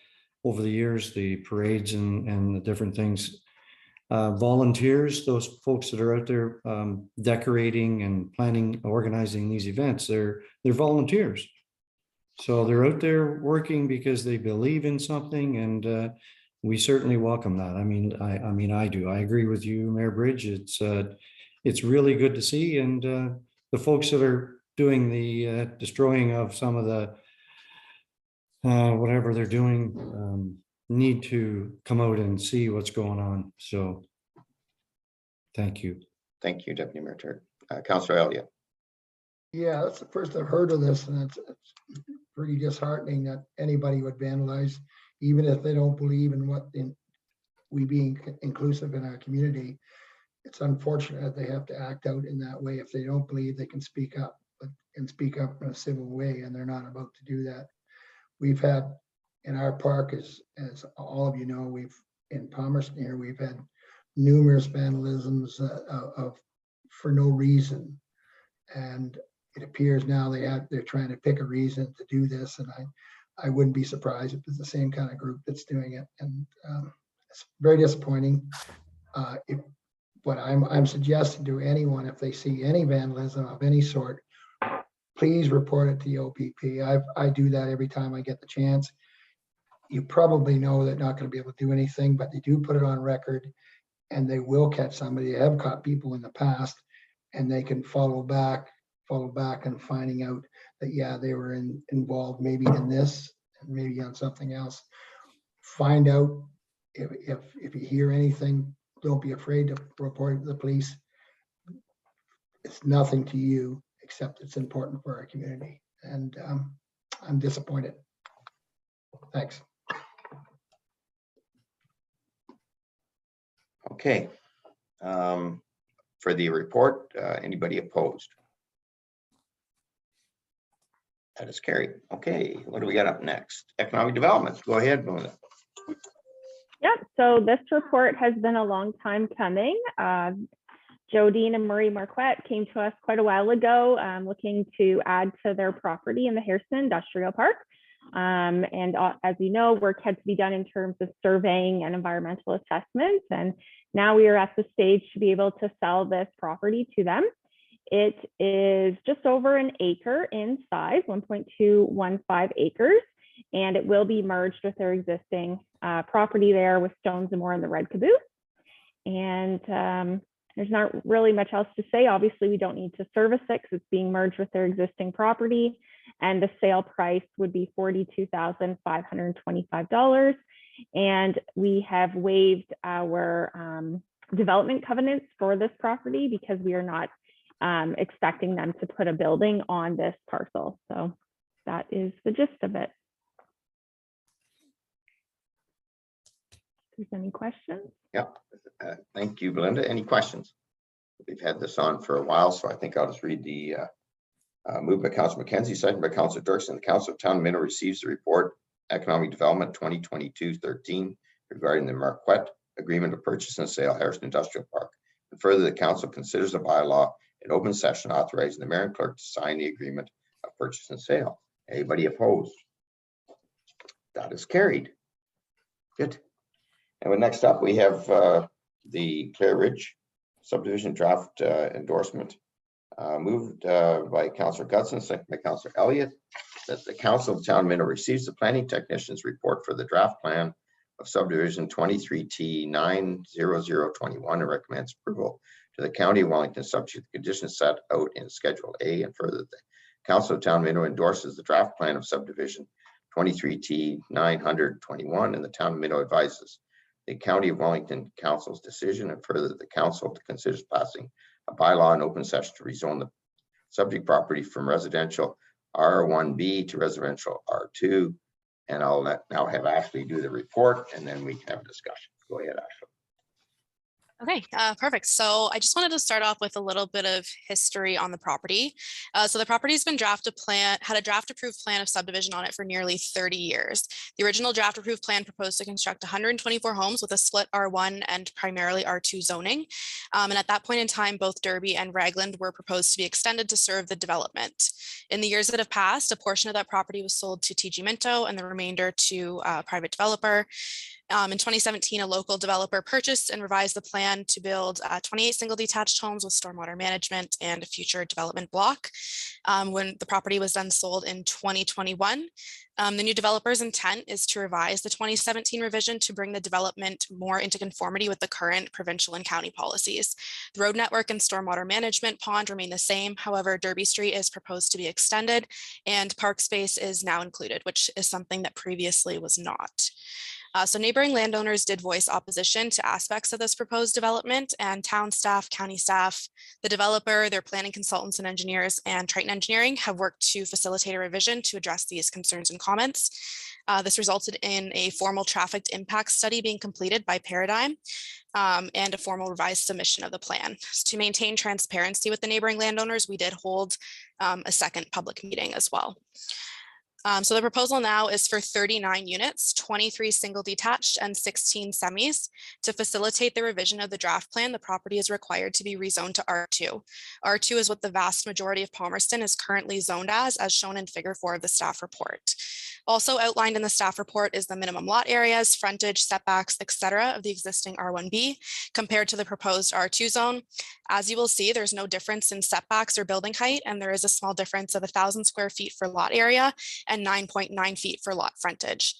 over the years, the parades and the different things, volunteers, those folks that are out there decorating and planning, organizing these events, they're volunteers. So they're out there working because they believe in something, and we certainly welcome that. I mean, I do. I agree with you, Mayor Bridge. It's really good to see, and the folks that are doing the destroying of some of the whatever they're doing need to come out and see what's going on. So, thank you. Thank you, Deputy Mayor Turk. Councillor Elliott. Yeah, that's the first I've heard of this, and it's pretty disheartening that anybody would vandalize, even if they don't believe in we being inclusive in our community. It's unfortunate that they have to act out in that way. If they don't believe, they can speak up, and speak up in a civil way, and they're not about to do that. We've had in our park, as all of you know, in Palmerston here, we've had numerous vandalisms for no reason, and it appears now they're trying to pick a reason to do this, and I wouldn't be surprised if it's the same kind of group that's doing it, and it's very disappointing. What I'm suggesting to anyone, if they see any vandalism of any sort, please report it to the OPP. I do that every time I get the chance. You probably know they're not going to be able to do anything, but they do put it on record, and they will catch somebody. They have caught people in the past, and they can follow back and finding out that, yeah, they were involved maybe in this and maybe on something else. Find out if you hear anything, don't be afraid to report it to the police. It's nothing to you, except it's important for our community. And I'm disappointed. Thanks. Okay. For the report, anybody opposed? That is carried. Okay, what do we got up next? Economic development. Go ahead, Belinda. Yep, so this report has been a long time coming. Jodine and Murray Marquette came to us quite a while ago looking to add to their property in the Harrison Industrial Park. And as you know, work had to be done in terms of surveying and environmental assessments. And now we are at the stage to be able to sell this property to them. It is just over an acre in size, 1.215 acres, and it will be merged with their existing property there with Stones and More in the Red Caboose. And there's not really much else to say. Obviously, we don't need to service it because it's being merged with their existing property. And the sale price would be $42,525. And we have waived our development covenants for this property because we are not expecting them to put a building on this parcel. So that is the gist of it. there's any questions. Yeah, thank you, Belinda. Any questions? We've had this on for a while, so I think I'll just read the moved by Councilor McKenzie, second by Councilor Dirksen. The Council of Town of Minto receives the report Economic Development 2022-13 regarding the Marquette Agreement of Purchase and Sale Harrison Industrial Park. And further, the council considers a bylaw in open session authorizing the mayor and clerk to sign the agreement of purchase and sale. Anybody opposed? That is carried. Good. And next up, we have the Clare Ridge subdivision draft endorsement. Moved by Councilor Gudson, second by Councilor Elliott, that the Council of Town of Minto receives the planning technician's report for the draft plan of subdivision 23T90021 and recommends approval to the County of Wellington subject to the conditions set out in Schedule A. And further, the Council of Town of Minto endorses the draft plan of subdivision 23T90021, and the Town of Minto advises the County of Wellington Council's decision. And further, the Council considers passing a bylaw in open session to rezone the subject property from residential R1B to residential R2. And I'll now have Ashley do the report, and then we can have a discussion. Go ahead, Ashley. Okay, perfect. So I just wanted to start off with a little bit of history on the property. So the property's been had a draft approved plan of subdivision on it for nearly 30 years. The original draft approved plan proposed to construct 124 homes with a split R1 and primarily R2 zoning. And at that point in time, both Derby and Ragland were proposed to be extended to serve the development. In the years that have passed, a portion of that property was sold to TG Minto and the remainder to a private developer. In 2017, a local developer purchased and revised the plan to build 28 single detached homes with stormwater management and a future development block. When the property was then sold in 2021, the new developer's intent is to revise the 2017 revision to bring the development more into conformity with the current provincial and county policies. The road network and stormwater management pond remain the same. However, Derby Street is proposed to be extended and park space is now included, which is something that previously was not. So neighboring landowners did voice opposition to aspects of this proposed development, and town staff, county staff, the developer, their planning consultants and engineers, and Triton Engineering have worked to facilitate a revision to address these concerns and comments. This resulted in a formal traffic impact study being completed by Paradigm and a formal revised submission of the plan. To maintain transparency with the neighboring landowners, we did hold a second public meeting as well. So the proposal now is for 39 units, 23 single detached and 16 semis. To facilitate the revision of the draft plan, the property is required to be rezoned to R2. R2 is what the vast majority of Palmerston is currently zoned as shown in figure 4 of the staff report. Also outlined in the staff report is the minimum lot areas, frontage, setbacks, etc. of the existing R1B compared to the proposed R2 zone. As you will see, there's no difference in setbacks or building height, and there is a small difference of 1,000 square feet for lot area and 9.9 feet for lot frontage.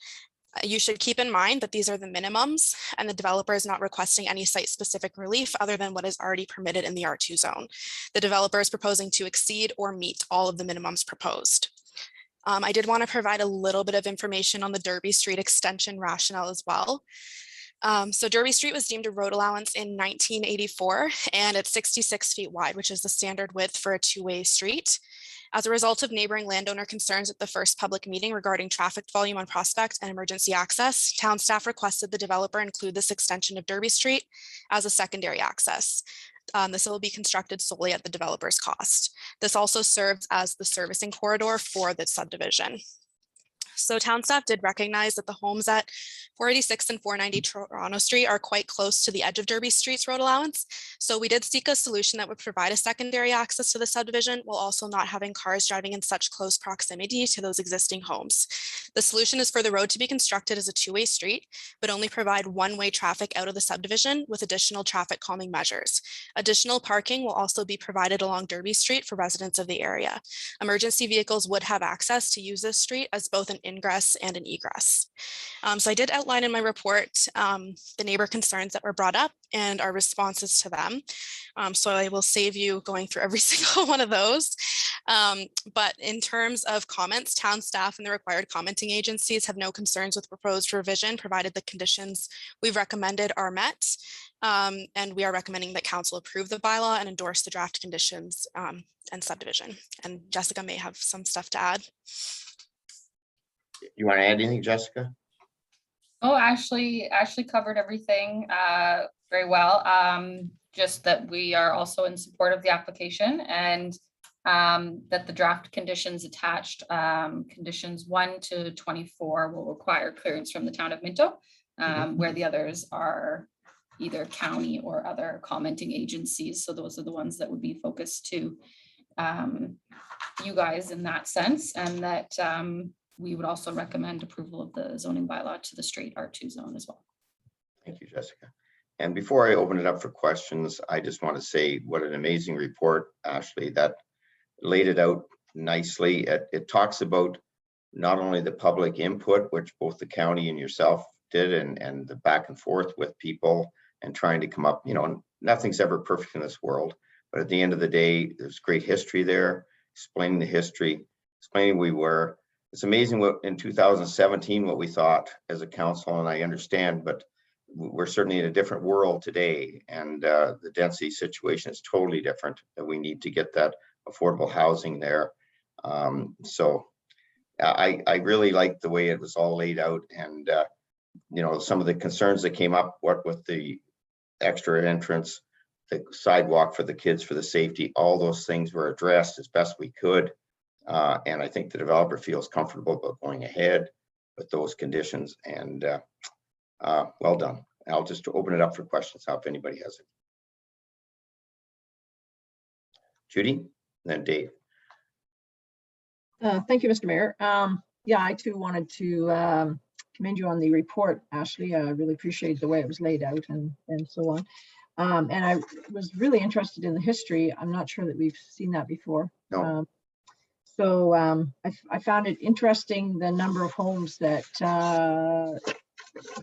You should keep in mind that these are the minimums, and the developer is not requesting any site-specific relief other than what is already permitted in the R2 zone. The developer is proposing to exceed or meet all of the minimums proposed. I did want to provide a little bit of information on the Derby Street extension rationale as well. So Derby Street was deemed a road allowance in 1984, and it's 66 feet wide, which is the standard width for a two-way street. As a result of neighboring landowner concerns at the first public meeting regarding traffic volume on Prospect and emergency access, town staff requested the developer include this extension of Derby Street as a secondary access. This will be constructed solely at the developer's cost. This also serves as the servicing corridor for the subdivision. So town staff did recognize that the homes at 486 and 490 Toronto Street are quite close to the edge of Derby Street's road allowance. So we did seek a solution that would provide a secondary access to the subdivision while also not having cars driving in such close proximity to those existing homes. The solution is for the road to be constructed as a two-way street, but only provide one-way traffic out of the subdivision with additional traffic calming measures. Additional parking will also be provided along Derby Street for residents of the area. Emergency vehicles would have access to use this street as both an ingress and an egress. So I did outline in my report the neighbor concerns that were brought up and our responses to them. So I will save you going through every single one of those. But in terms of comments, town staff and the required commenting agencies have no concerns with proposed revision, provided the conditions we've recommended are met. And we are recommending that council approve the bylaw and endorse the draft conditions and subdivision. And Jessica may have some stuff to add. You want to add anything, Jessica? Oh, Ashley covered everything very well. Just that we are also in support of the application and that the draft conditions attached, conditions 1 to 24 will require clearance from the town of Minto, where the others are either county or other commenting agencies. So those are the ones that would be focused to you guys in that sense, and that we would also recommend approval of the zoning bylaw to the straight R2 zone as well. Thank you, Jessica. And before I open it up for questions, I just want to say what an amazing report, Ashley, that laid it out nicely. It talks about not only the public input, which both the county and yourself did, and the back and forth with people and trying to come up, nothing's ever perfect in this world. But at the end of the day, there's great history there, explaining the history, explaining who we were. It's amazing what in 2017, what we thought as a council, and I understand, but we're certainly in a different world today. And the density situation is totally different, that we need to get that affordable housing there. So I really like the way it was all laid out, and some of the concerns that came up, what with the extra entrance, the sidewalk for the kids, for the safety, all those things were addressed as best we could. And I think the developer feels comfortable about going ahead with those conditions, and well done. I'll just open it up for questions now if anybody has it. Judy, and then Dave. Thank you, Mr. Mayor. Yeah, I too wanted to commend you on the report, Ashley. I really appreciate the way it was laid out and so on. And I was really interested in the history. I'm not sure that we've seen that before. No. So I found it interesting, the number of homes that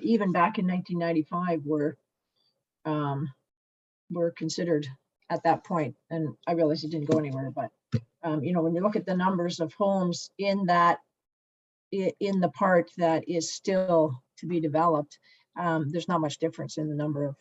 even back in 1995 were considered at that point. And I realized it didn't go anywhere, but when you look at the numbers of homes in the part that is still to be developed, there's not much difference in the number of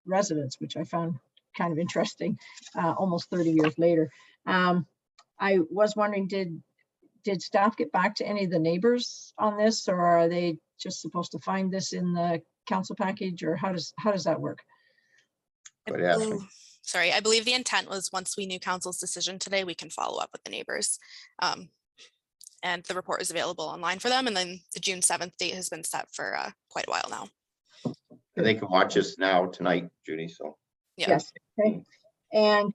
residents, which I found kind of interesting almost 30 years later. I was wondering, did staff get back to any of the neighbors on this, or are they just supposed to find this in the council package, or how does that work? I believe the intent was once we knew council's decision today, we can follow up with the neighbors. And the report is available online for them. And then the June 7th date has been set for quite a while now. And they can watch us now tonight, Judy. So yeah. Yes. Okay. And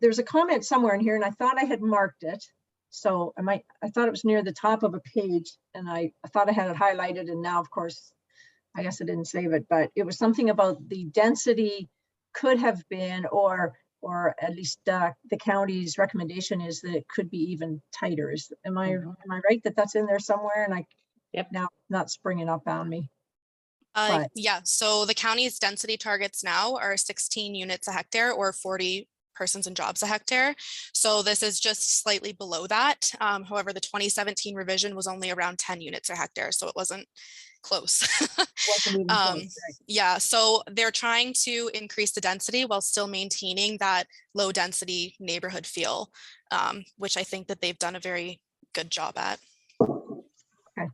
there's a comment somewhere in here, and I thought I had marked it. So I thought it was near the top of a page, and I thought I had it highlighted, and now of course, I guess I didn't save it, but it was something about the density could have been, or at least the county's recommendation is that it could be even tighter. Am I right that that's in there somewhere? And now not springing up on me. Yeah, so the county's density targets now are 16 units a hectare or 40 persons and jobs a hectare. So this is just slightly below that. However, the 2017 revision was only around 10 units a hectare, so it wasn't close. Yeah, so they're trying to increase the density while still maintaining that low density neighborhood feel, which I think that they've done a very good job at. Okay.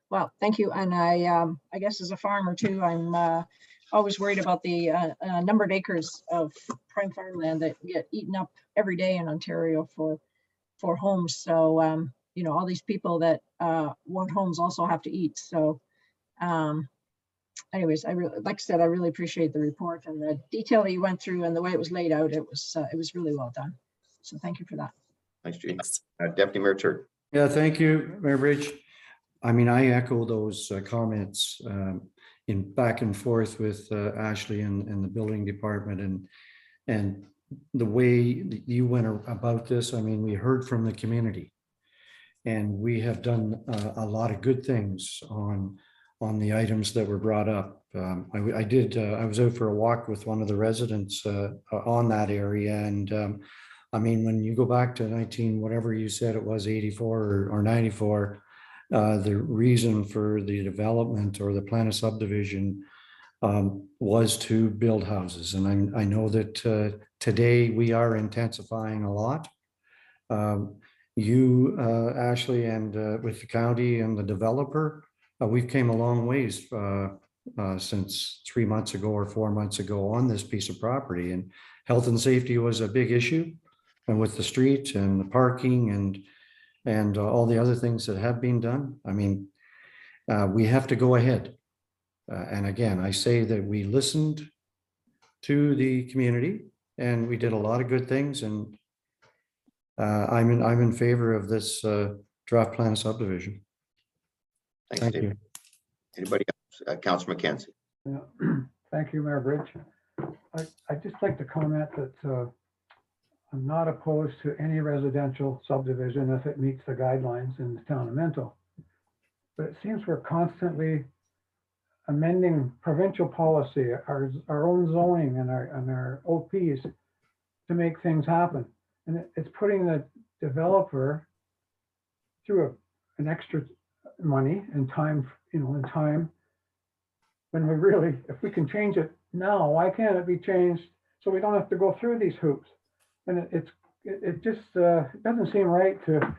Well, thank you. And I guess as a farmer too, I'm always worried about the number of acres of prime farmland that get eaten up every day in Ontario for homes. So, all these people that want homes also have to eat. So anyways, like I said, I really appreciate the report and the detail that you went through and the way it was laid out. It was really well done. So thank you for that. Thanks, Judy. Deputy Mayor Turk. Yeah, thank you, Mayor Bridge. I mean, I echo those comments in back and forth with Ashley and the building department and the way that you went about this. I mean, we heard from the community, and we have done a lot of good things on the items that were brought up. I was out for a walk with one of the residents on that area, and I mean, when you go back to 19, whatever you said it was, 84 or 94, the reason for the development or the plan of subdivision was to build houses. And I know that today we are intensifying a lot. You, Ashley, and with the county and the developer we've came a long ways since 3 months ago or 4 months ago on this piece of property, and health and safety was a big issue. And with the street and the parking and all the other things that have been done, I mean, we have to go ahead. And again, I say that we listened to the community and we did a lot of good things, and I'm in favor of this draft plan subdivision. Thanks, Thank David. you. Anybody else? Councillor McKenzie. Yeah. Thank you, Mayor Bridge. I'd just like to comment that I'm not opposed to any residential subdivision if it meets the guidelines in the town of Minto. But it seems we're constantly amending provincial policy, our own zoning and our OPs to make things happen. And it's putting the developer through an extra money and time, in time, when we really, if we can change it now, why can't it be changed so we don't have to go through these hoops? And it just it doesn't seem right to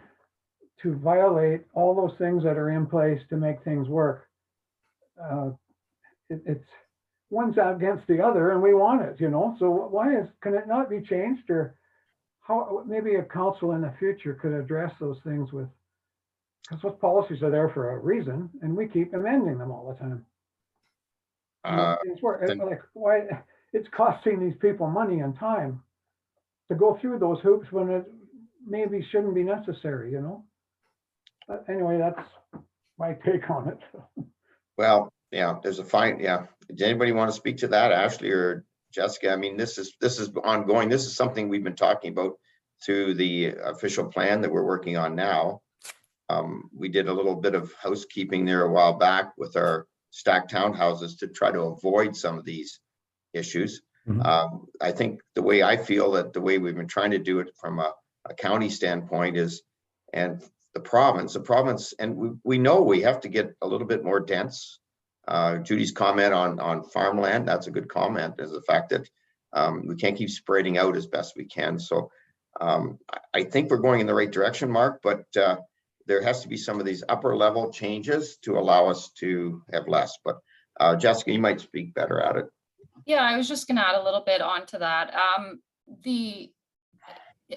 violate all those things that are in place to make things work. It's one's against the other, and we want it, So can it not be changed, or how? Maybe a council in the future could address those things because those policies are there for a reason, and we keep amending them all the time. Things work. Like, why? It's costing these people money and time to go through those hoops when it maybe shouldn't be necessary, But anyway, that's my take on it. Well, yeah, there's a fine. Yeah. Does anybody want to speak to that, Ashley or Jessica? I mean, this is ongoing. This is something we've been talking about through the official plan that we're working on now. We did a little bit of housekeeping there a while back with our stacked townhouses to try to avoid some of these issues. I think the way I feel that the way we've been trying to do it from a county standpoint is, and the province, and we know we have to get a little bit more dense. Judy's comment on farmland, that's a good comment, is the fact that we can't keep spreading out as best we can. So I think we're going in the right direction, Mark, but there has to be some of these upper level changes to allow us to have less. But Jessica, you might speak better at it. Yeah, I was just going to add a little bit onto that.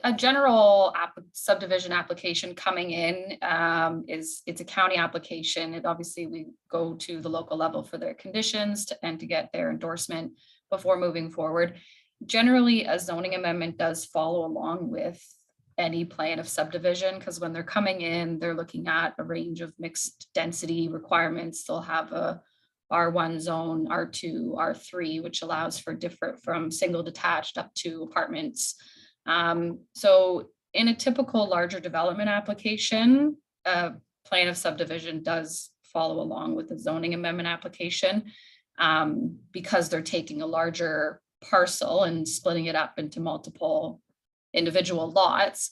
A general subdivision application coming in it's a county application. It obviously we go to the local level for their conditions and to get their endorsement before moving forward. Generally, a zoning amendment does follow along with any plan of subdivision, because when they're coming in, they're looking at a range of mixed density requirements. They'll have a R1 zone, R2, R3, which allows for different from single detached up to apartments. So in a typical larger development application, a plan of subdivision does follow along with the zoning amendment application because they're taking a larger parcel and splitting it up into multiple individual lots.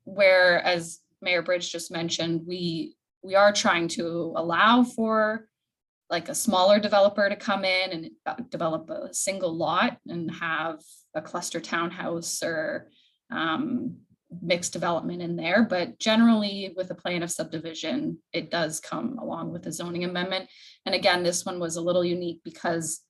Whereas Mayor Bridge just mentioned, we are trying to allow for like a smaller developer to come in and develop a single lot and have a cluster townhouse or mixed development in there. But generally with a plan of subdivision, it does come along with a zoning amendment. And again, this one was a little unique because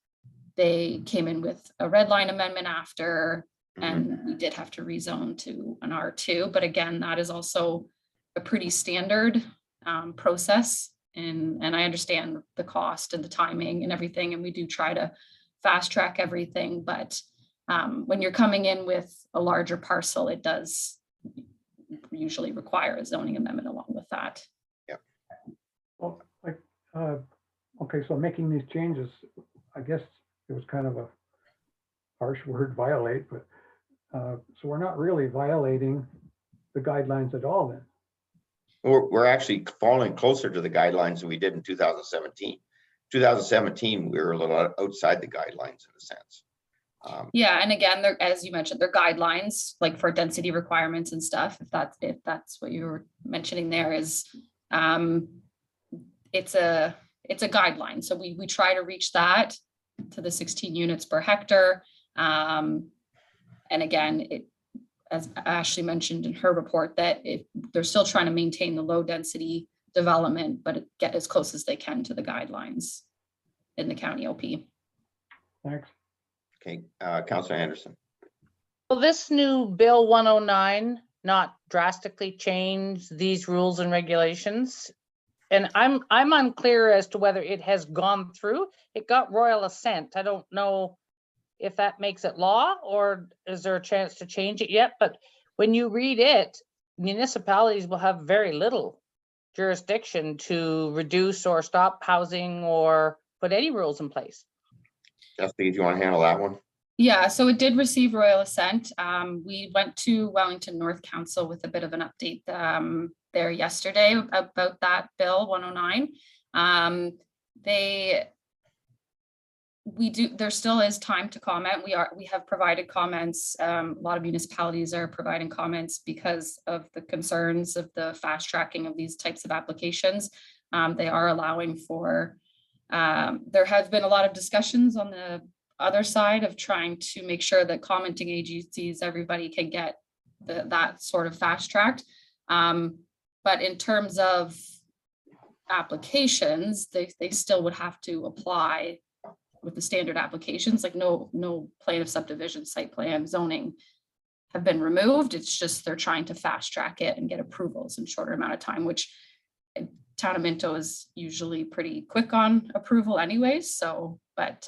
they came in with a red line amendment after, and we did have to rezone to an R2. But again, that is also a pretty standard process. And I understand the cost and the timing and everything, and we do try to fast track everything. But when you're coming in with a larger parcel, it does usually require a zoning amendment along with that. Yeah. Well, okay, so making these changes, I guess it was kind of a harsh word, violate, but so we're not really violating the guidelines at all then. We're actually falling closer to the guidelines than we did in 2017. 2017, we were a little outside the guidelines in a sense. Yeah, and again, as you mentioned, they're guidelines like for density requirements and stuff. If that's what you were mentioning, there is, it's a guideline. So we try to reach that to the 16 units per hectare. And again, as Ashley mentioned in her report, that they're still trying to maintain the low density development, but get as close as they can to the guidelines in the county OP. Thanks. Okay, Councillor Anderson. Will this new Bill 109 not drastically change these rules and regulations? And I'm unclear as to whether it has gone through. It got royal assent. I don't know if that makes it law, or is there a chance to change it yet? But when you read it, municipalities will have very little jurisdiction to reduce or stop housing or put any rules in place. Jessica, do you want to handle that one? Yeah, so it did receive royal assent. We went to Wellington North Council with a bit of an update there yesterday about that bill 109. There still is time to comment. We have provided comments. A lot of municipalities are providing comments because of the concerns of the fast tracking of these types of applications. They are allowing for, there have been a lot of discussions on the other side of trying to make sure that commenting agencies, everybody can get that sort of fast tracked. But in terms of applications, they still would have to apply with the standard applications, like no plan of subdivision, site plan, zoning have been removed. It's just they're trying to fast track it and get approvals in shorter amount of time, which Town of Minto is usually pretty quick on approval anyways. So, but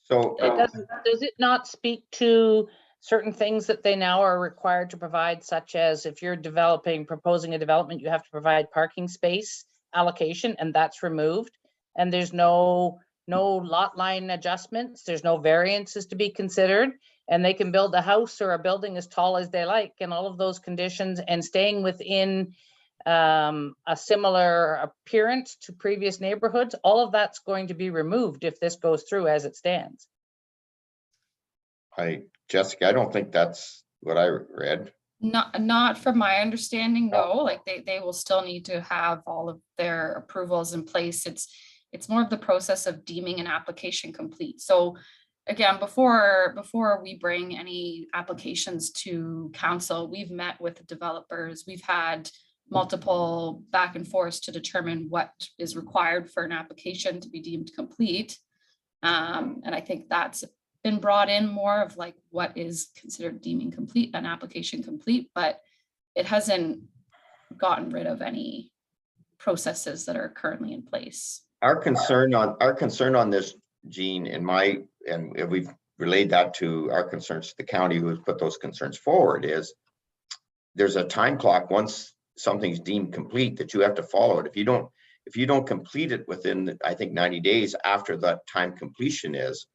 does it not speak to certain things that they now are required to provide, such as if you're proposing a development, you have to provide parking space allocation, and that's removed, and there's no lot line adjustments, there's no variances to be considered, and they can build a house or a building as tall as they like, and all of those conditions, and staying within a similar appearance to previous neighborhoods, all of that's going to be removed if this goes through as it stands. Jessica, I don't think that's what I read. Not from my understanding, no. Like they will still need to have all of their approvals in place. It's more of the process of deeming an application complete. So again, before we bring any applications to council, we've met with the developers. We've had multiple back and forth to determine what is required for an application to be deemed complete. And I think that's been brought in more of like what is considered deeming complete, an application complete, but it hasn't gotten rid of any processes that are currently in place. Our concern on this, Jean, and we've relayed that to our concerns to the county who has put those concerns forward, is there's a time clock once something's deemed complete that you have to follow it. If you don't complete it within, I think, 90 days after that time completion is,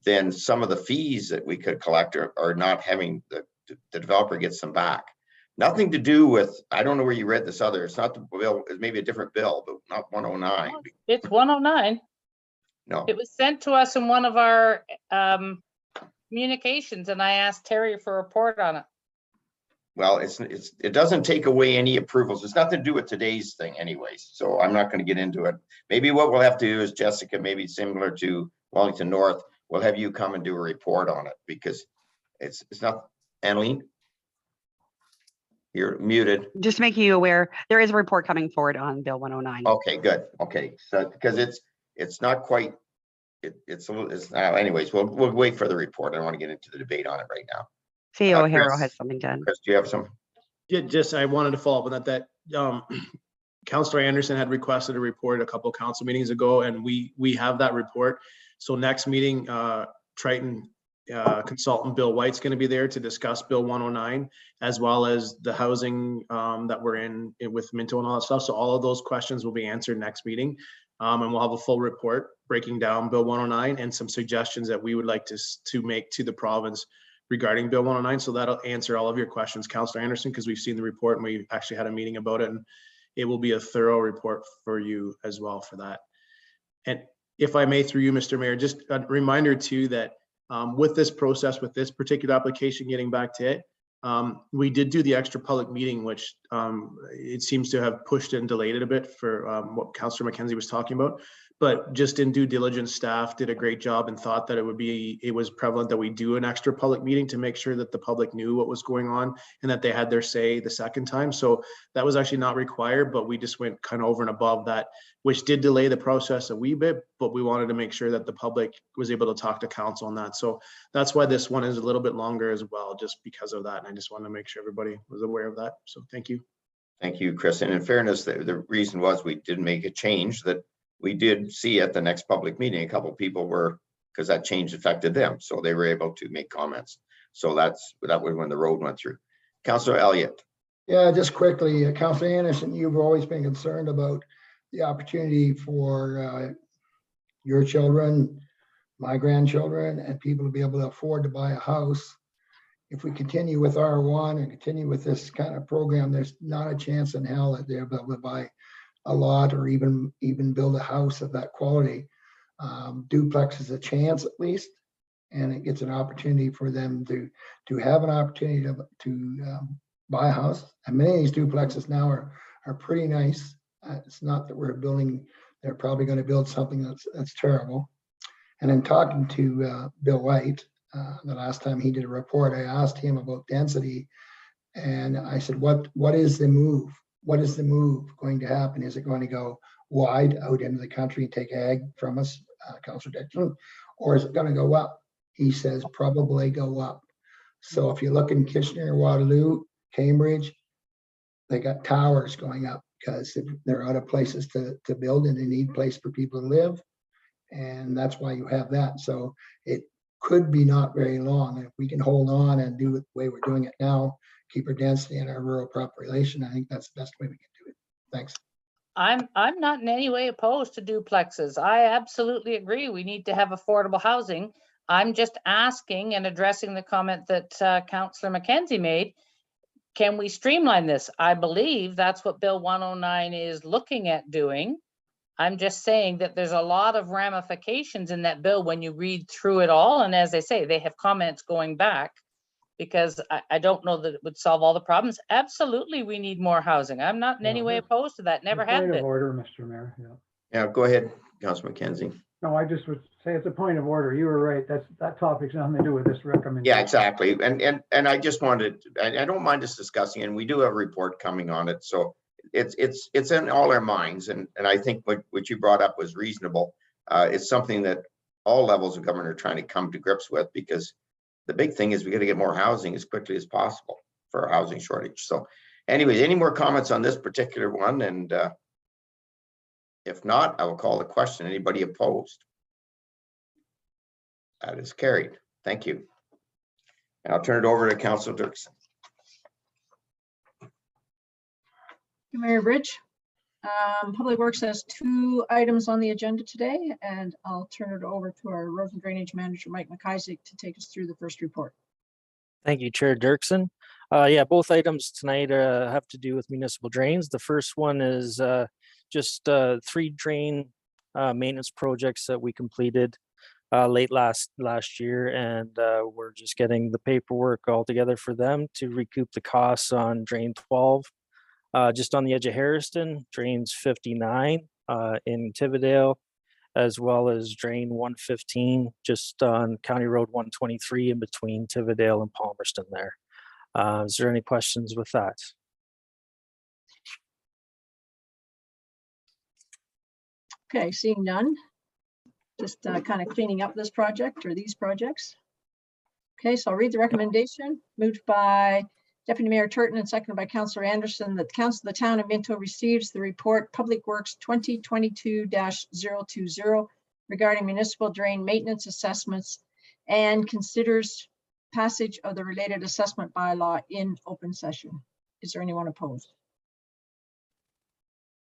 then some of the fees that we could collect are not having the developer gets them back. Nothing to do with, I don't know where you read this other, it's not the bill, it's maybe a different bill, but not 109. It's 109. No. It was sent to us in one of our communications, and I asked Terry for a report on it. Well, it doesn't take away any approvals. It's nothing to do with today's thing anyways. So I'm not going to get into it. Maybe what we'll have to do is, Jessica, maybe similar to Wellington North, we'll have you come and do a report on it, because it's not. Annalene, you're muted. Just making you aware, there is a report coming forward on Bill 109. Okay, good. Okay, so because it's not quite, it's anyways, we'll wait for the report. I don't want to get into the debate on it right now. CEO Harrow has something done. Chris, do you have some? Yeah, just I wanted to follow up on that. Councillor Anderson had requested a report a couple of council meetings ago, and we have that report. So next meeting, Triton consultant Bill White's going to be there to discuss Bill 109, as well as the housing that we're in with Minto and all that stuff. So all of those questions will be answered next meeting, and we'll have a full report breaking down Bill 109 and some suggestions that we would like to make to the province regarding Bill 109. So that'll answer all of your questions, Councillor Anderson, because we've seen the report and we actually had a meeting about it, and it will be a thorough report for you as well for that. And if I may, through you, Mr. Mayor, just a reminder too that with this process, with this particular application, getting back to it, we did do the extra public meeting, which it seems to have pushed it and delayed it a bit for what Councillor McKenzie was talking about. But just in due diligence, staff did a great job and thought that it was prevalent that we do an extra public meeting to make sure that the public knew what was going on and that they had their say the second time. So that was actually not required, but we just went kind of over and above that, which did delay the process a wee bit, but we wanted to make sure that the public was able to talk to council on that. So that's why this one is a little bit longer as well, just because of that. And I just wanted to make sure everybody was aware of that. So thank you. Thank you, Chris. And in fairness, the reason was we did make a change that we did see at the next public meeting. A couple of people were, because that change affected them, so they were able to make comments. So that was when the road went through. Councillor Elliott. Yeah, just quickly, Councillor Anderson, you've always been concerned about the opportunity for your children, my grandchildren, and people to be able to afford to buy a house. If we continue with R1 and continue with this kind of program, there's not a chance in hell that they'll be able to buy a lot or even build a house of that quality. Duplex is a chance at least, and it gets an opportunity for them to have an opportunity to buy a house. And many of these duplexes now are pretty nice. It's not that they're probably going to build something that's terrible. And in talking to Bill White, the last time he did a report, I asked him about density, and I said, what is the move? What is the move going to happen? Is it going to go wide out into the country and take ag from us, Councillor Dixon, or is it going to go up? He says probably go up. So if you look in Kitchener, Waterloo, Cambridge, they got towers going up because they're out of places to build, and they need place for people to live. And that's why you have that. So it could be not very long. If we can hold on and do it the way we're doing it now, keep our density and our rural population, I think that's the best way we can do it. Thanks. I'm not in any way opposed to duplexes. I absolutely agree. We need to have affordable housing. I'm just asking and addressing the comment that Councillor Mackenzie made. Can we streamline this? I believe that's what Bill 109 is looking at doing. I'm just saying that there's a lot of ramifications in that bill when you read through it all. And as I say, they have comments going back, because I don't know that it would solve all the problems. Absolutely, we need more housing. I'm not in any way opposed to that. Never have Point of been. order, Mr. Mayor. Yeah. Yeah, go ahead, Councillor Mackenzie. No, I just would say it's a point of order. You were right. That topic's nothing to do with this recommendation. Yeah, exactly. And I just wanted, I don't mind us discussing, and we do have a report coming on it. So it's in all our minds. And I think what you brought up was reasonable. It's something that all levels of government are trying to come to grips with, because the big thing is we got to get more housing as quickly as possible for our housing shortage. So anyways, any more comments on this particular one? And if not, I will call the question. Anybody opposed? That is carried. Thank you. And I'll turn it over to Councillor Dirksen. Mayor Bridge. Public Works has 2 items on the agenda today, and I'll turn it over to our Road and Drainage Manager, Mike McIsaac, to take us through the first report. Thank you, Chair Dirksen. Yeah, both items tonight have to do with municipal drains. The first one is just 3 drain maintenance projects that we completed late last year, and we're just getting the paperwork all together for them to recoup the costs on drain 12. Just on the edge of Harrison, drains 59 in Tividale, as well as drain 115 just on County Road 123 in between Tividale and Palmerston there. Is there any questions with that? Okay, seeing none. Just kind of cleaning up this project or these projects. Okay, so I'll read the recommendation. Moved by Deputy Mayor Turton and seconded by Councillor Anderson, that the town of Minto receives the report Public Works 2022-020 regarding municipal drain maintenance assessments and considers passage of the related assessment bylaw in open session. Is there anyone opposed?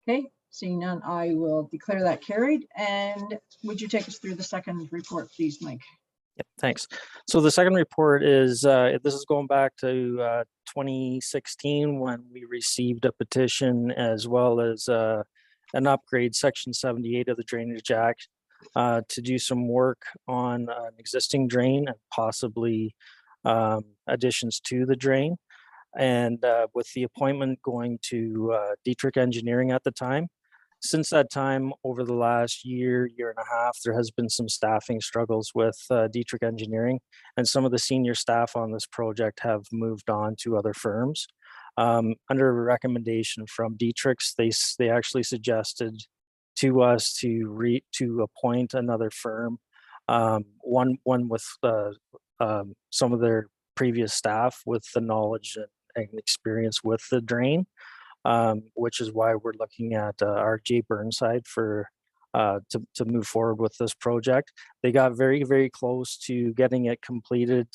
Okay, seeing none, I will declare that carried. And would you take us through the second report, please, Mike? Yep, thanks. So the second report is, this is going back to 2016 when we received a petition as well as an upgrade, Section 78 of the Drainage Act, to do some work on an existing drain and possibly additions to the drain. And with the appointment going to Dietrich Engineering at the time, Since that time, over the last year, year and a half, there has been some staffing struggles with Dietrich Engineering, and some of the senior staff on this project have moved on to other firms. Under a recommendation from Dietrich's, they actually suggested to us to appoint another firm, one with some of their previous staff with the knowledge and experience with the drain, which is why we're looking at RJ Burnside for to move forward with this project. They got very, very close to getting it completed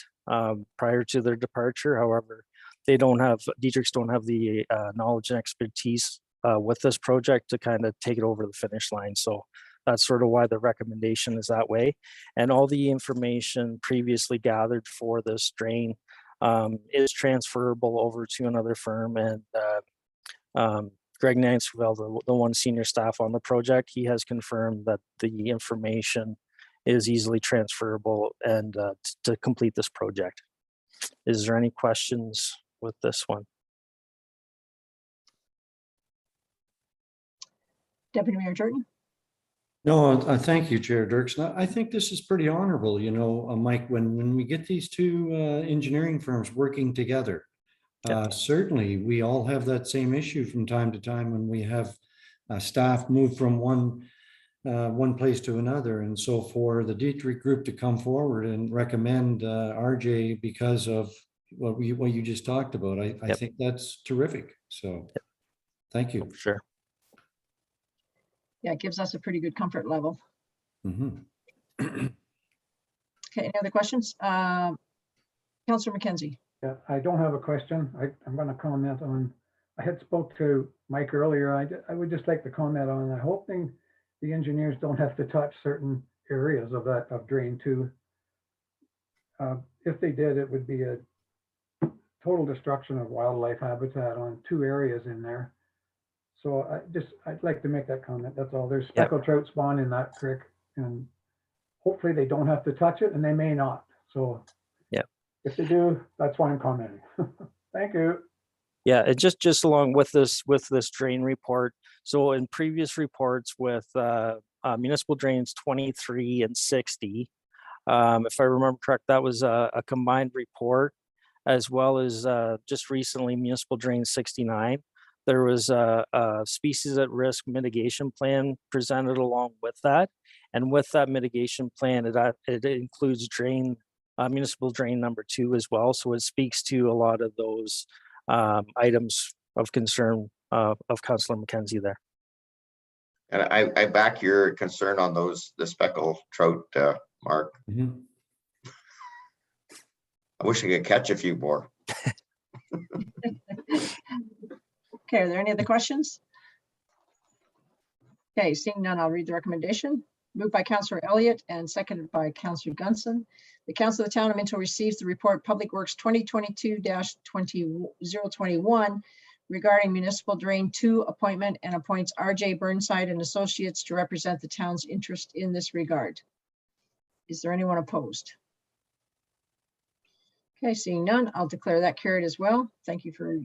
prior to their departure. However, Dietrich's don't have the knowledge and expertise with this project to kind of take it over the finish line. So that's sort of why the recommendation is that way. And all the information previously gathered for this drain is transferable over to another firm. And Greg Nansville, the one senior staff on the project, he has confirmed that the information is easily transferable and to complete this project. Is there any questions with this one? Deputy Mayor Jordan? No, thank you, Chair Dirksen. I think this is pretty honorable, you know, Mike, when we get these two engineering firms working together. Certainly, we all have that same issue from time to time when we have staff move from one place to another. And so for the Dietrich Group to come forward and recommend RJ because of what you just talked about, I think that's terrific. So thank you. Sure. Yeah, it gives us a pretty good comfort level. Mm-hmm. Okay, any other questions? Councillor McKenzie. Yeah, I don't have a question. I'm going to comment on, I had spoke to Mike earlier. I would just like to comment on, I'm hoping the engineers don't have to touch certain areas of drain 2. If they did, it would be a total destruction of wildlife habitat on 2 areas in there. So I'd like to make that comment. That's all. There's speckled trout spawn in that creek, and hopefully they don't have to touch it, and they may not. So if they do, that's why I'm commenting. Thank you. Yeah, it just along with this drain report. So in previous reports with municipal drains 23 and 60, if I remember correct, that was a combined report, as well as just recently municipal drain 69. There was a species at risk mitigation plan presented along with that. And with that mitigation plan, it includes municipal drain number 2 as well. So it speaks to a lot of those items of concern of Councillor McKenzie there. And I back your concern on the speckled trout, Mark. Mm-hmm. I wish I could catch a few more. Okay, are there any other questions? Okay, seeing none, I'll read the recommendation. Moved by Councillor Elliott and seconded by Councillor Gunson. The Council of the Town of Minto receives the report Public Works 2022-2021 regarding municipal drain 2 appointment and appoints RJ Burnside and Associates to represent the town's interest in this regard. Is there anyone opposed? Okay, seeing none, I'll declare that carried as well. Thank you for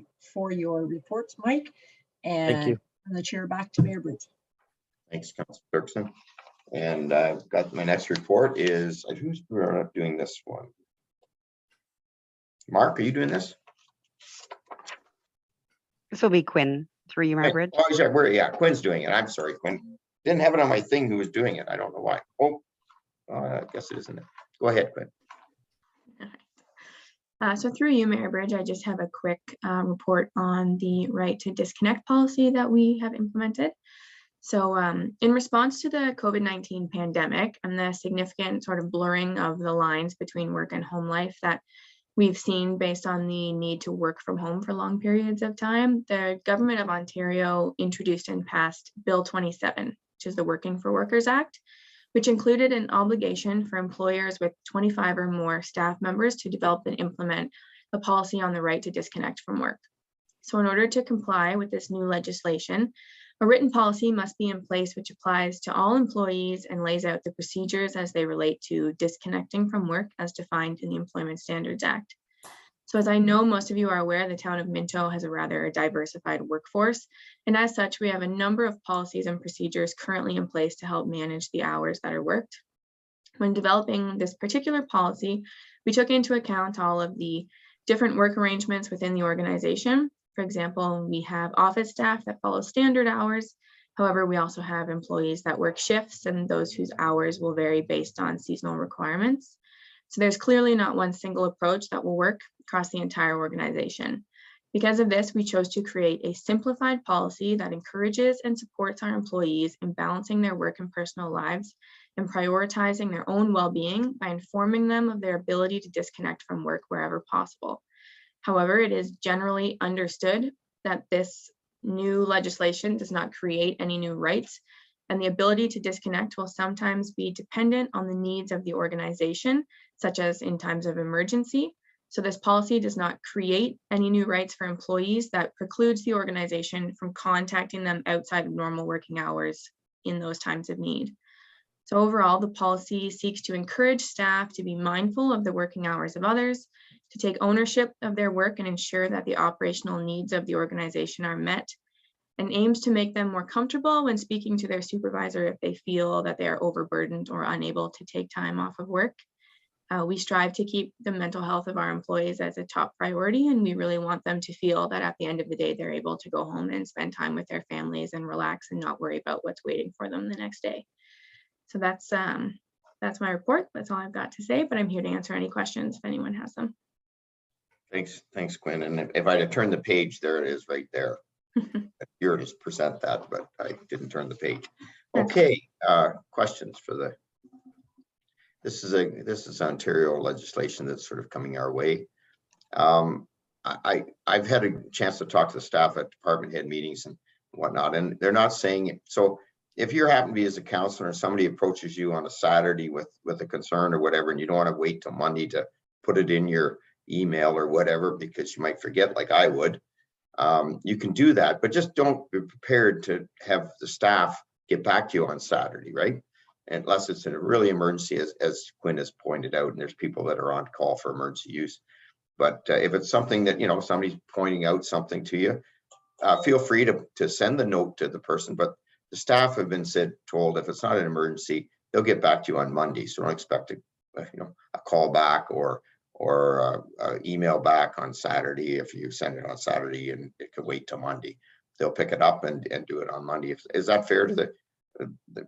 your reports, Mike. And thank you. the chair back to Mayor Bridge. Thanks, Councillor Dirksen. And I've got my next report is, we're not doing this one. Mark, are you doing this? This will be Quinn through you, Mayor Bridge. Oh, yeah, Quinn's doing it. I'm sorry, Quinn. Didn't have it on my thing who was doing it. I don't know why. Oh, I guess it isn't it. Go ahead, Quinn. So through you, Mayor Bridge, I just have a quick report on the right to disconnect policy that we have implemented. So in response to the COVID-19 pandemic and the significant sort of blurring of the lines between work and home life that we've seen based on the need to work from home for long periods of time, the Government of Ontario introduced and passed Bill 27, which is the Working for Workers Act, which included an obligation for employers with 25 or more staff members to develop and implement a policy on the right to disconnect from work. So in order to comply with this new legislation, a written policy must be in place which applies to all employees and lays out the procedures as they relate to disconnecting from work as defined in the Employment Standards Act. So as I know most of you are aware, the town of Minto has a rather diversified workforce. And as such, we have a number of policies and procedures currently in place to help manage the hours that are worked. When developing this particular policy, we took into account all of the different work arrangements within the organization. For example, we have office staff that follow standard hours. However, we also have employees that work shifts and those whose hours will vary based on seasonal requirements. So there's clearly not one single approach that will work across the entire organization. Because of this, we chose to create a simplified policy that encourages and supports our employees in balancing their work and personal lives and prioritizing their own well-being by informing them of their ability to disconnect from work wherever possible. However, it is generally understood that this new legislation does not create any new rights, and the ability to disconnect will sometimes be dependent on the needs of the organization, such as in times of emergency. So this policy does not create any new rights for employees that precludes the organization from contacting them outside of normal working hours in those times of need. So overall, the policy seeks to encourage staff to be mindful of the working hours of others, to take ownership of their work and ensure that the operational needs of the organization are met, and aims to make them more comfortable when speaking to their supervisor if they feel that they are overburdened or unable to take time off of work. We strive to keep the mental health of our employees as a top priority, and we really want them to feel that at the end of the day, they're able to go home and spend time with their families and relax and not worry about what's waiting for them the next day. So that's my report. That's all I've got to say, but I'm here to answer any questions if anyone has them. Thanks, Quinn. And if I had turned the page, there it is right there. Here to present that, but I didn't turn the page. Okay, questions for the. This is Ontario legislation that's sort of coming our way. I've had a chance to talk to the staff at department head meetings and whatnot, and they're not saying it. So if you happen to be as a counselor and somebody approaches you on a Saturday with a concern or whatever, and you don't want to wait till Monday to put it in your email or whatever, because you might forget like I would, you can do that, but just don't be prepared to have the staff get back to you on Saturday, right? Unless it's a really emergency, as Quinn has pointed out, and there's people that are on call for emergency use. But if it's something that, somebody's pointing out something to you, feel free to send the note to the person, but the staff have been told if it's not an emergency, they'll get back to you on Monday. So don't expect a call back or email back on Saturday. If you send it on Saturday and it could wait till Monday, they'll pick it up and do it on Monday. Is that fair to the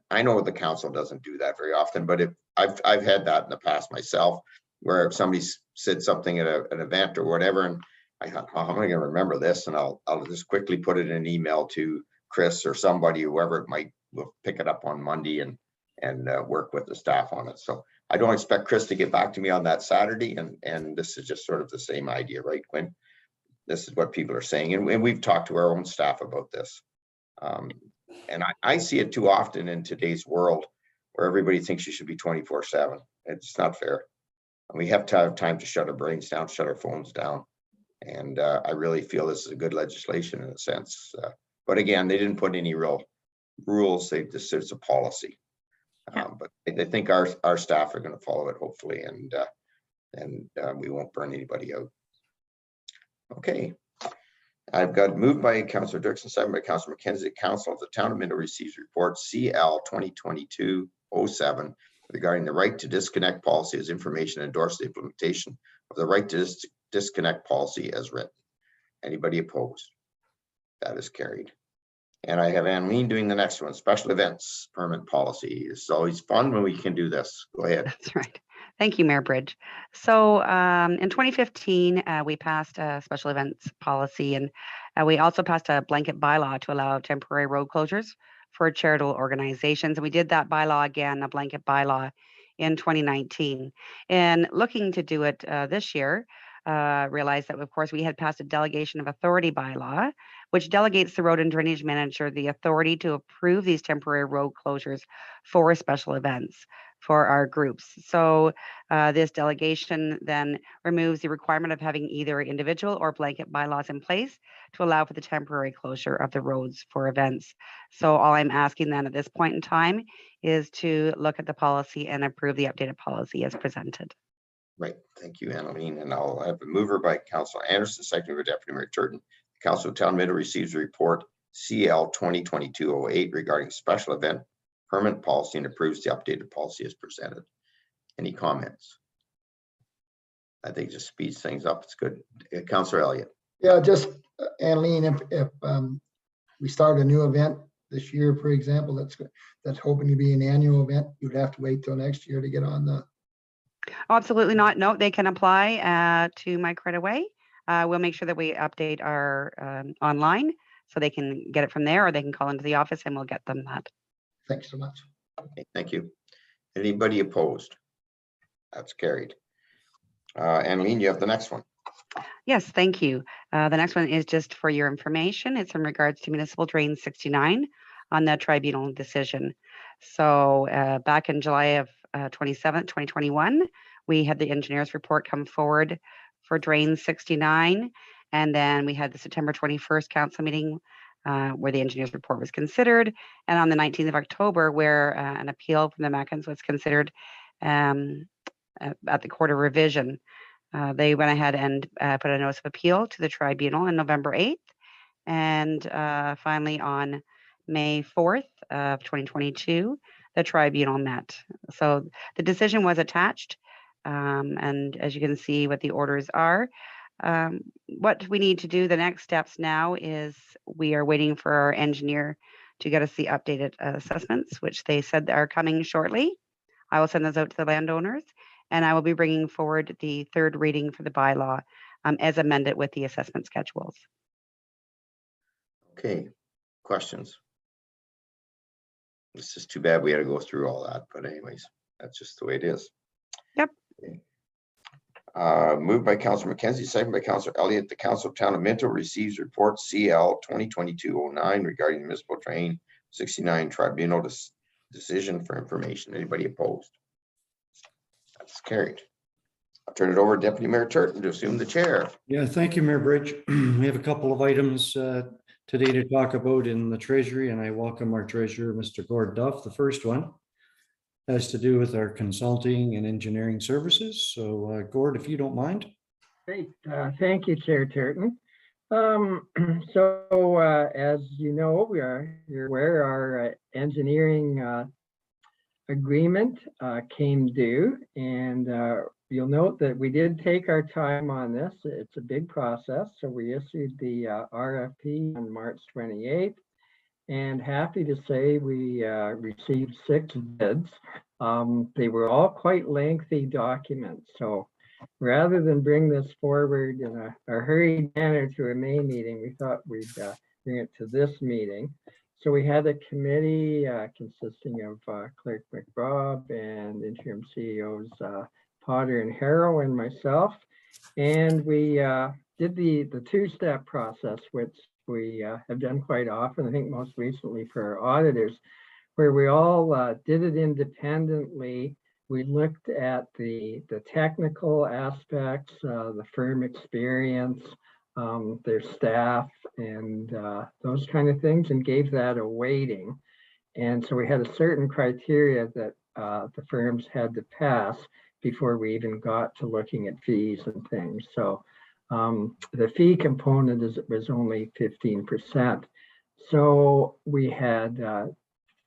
I know the council doesn't do that very often, but if I've had that in the past myself, where if somebody said something at an event or whatever, and I thought, oh, how am I going to remember this? And I'll just quickly put it in an email to Chris or somebody, whoever it might, will pick it up on Monday and work with the staff on it. So I don't expect Chris to get back to me on that Saturday, and this is just sort of the same idea, right, Quinn? This is what people are saying, and we've talked to our own staff about this. And I see it too often in today's world where everybody thinks you should be 24/7. It's not fair. We have to have time to shut our brains down, shut our phones down. And I really feel this is a good legislation in a sense. But again, they didn't put any real rules. They just said it's a policy. But I think our staff are going to follow it, hopefully, and we won't burn anybody out. Okay. I've got moved by Councillor Dirksen, second by Councillor McKenzie. Council of the Town of Minto receives report CL 2022-07 regarding the right to disconnect policy as information endorsed the implementation of the right to disconnect policy as written. Anybody opposed? That is carried. And I have Annalene doing the next one, special events permit policy. It's always fun when we can do this. Go ahead. That's right. Thank you, Mayor Bridge. So in 2015, we passed a special events policy, and we also passed a blanket bylaw to allow temporary road closures for charitable organizations. And we did that bylaw again, a blanket bylaw, in 2019. And looking to do it this year, realized that, of course, we had passed a delegation of authority bylaw, which delegates the road and drainage manager the authority to approve these temporary road closures for special events for our groups. So this delegation then removes the requirement of having either individual or blanket bylaws in place to allow for the temporary closure of the roads for events. So all I'm asking then at this point in time is to look at the policy and approve the updated policy as presented. Right, thank you, Annalene, and I'll have a mover by Councilor Anderson, seconded by Deputy Mayor Turton. The Council of Town Minto receives a report CL 2022-08 regarding special event permit policy and approves the updated policy as presented. Any comments? I think it just speeds things up. It's good. Councilor Elliott. Yeah, just Annalene, if we start a new event this year, for example, that's hoping to be an annual event, you'd have to wait till next year to get on the. Absolutely not. No, they can apply to Mike right away. We'll make sure that we update our online so they can get it from there, or they can call into the office and we'll get them that. Thanks so much. Okay, thank you. Anybody opposed? That's carried. Annalene, you have the next one. Yes, thank you. The next one is just for your information. It's in regards to Municipal Drain 69 on the tribunal decision. So back in July of 2021, we had the engineer's report come forward for Drain 69. And then we had the September 21st council meeting where the engineer's report was considered. And on the 19th of October, where an appeal from the Meckens was considered at the Court of Revision. They went ahead and put a notice of appeal to the tribunal on November 8th. And finally on May 4th of 2022, the tribunal met. So the decision was attached. And as you can see what the orders are, what we need to do, the next steps now is we are waiting for our engineer to get us the updated assessments, which they said are coming shortly. I will send those out to the landowners, and I will be bringing forward the third reading for the bylaw as amended with the assessment schedules. Okay, questions? This is too bad we had to go through all that, but anyways, that's just the way it is. Yep. Okay. Moved by Councilor McKenzie, second by Councilor Elliott. The Council of Town of Minto receives report CL 2022-09 regarding the Municipal Drain 69 Tribunal decision for information. Anybody opposed? That's carried. I'll turn it over to Deputy Mayor Turton to assume the chair. Yeah, thank you, Mayor Bridge. We have a couple of items today to talk about in the Treasury, and I welcome our Treasurer, Mr. Gord Duff. The first one has to do with our consulting and engineering services. So Gord, if you don't mind. Great. Thank you, Chair Turton. As you know, you're aware our engineering agreement came due, and you'll note that we did take our time on this. It's a big process. So we issued the RFP on March 28th, and happy to say we received 6 bids. They were all quite lengthy documents. So rather than bring this forward in a hurried manner to a May meeting, we thought we'd bring it to this meeting. So we had a committee consisting of Clerk McBrob and interim CEOs Potter and Harrow and myself. And we did the 2-step process, which we have done quite often, I think most recently for our auditors, where we all did it independently. We looked at the technical aspects, the firm experience, their staff, and those kind of things, and gave that a weighting. And so we had a certain criteria that the firms had to pass before we even got to looking at fees and things. So the fee component was only 15%. So we had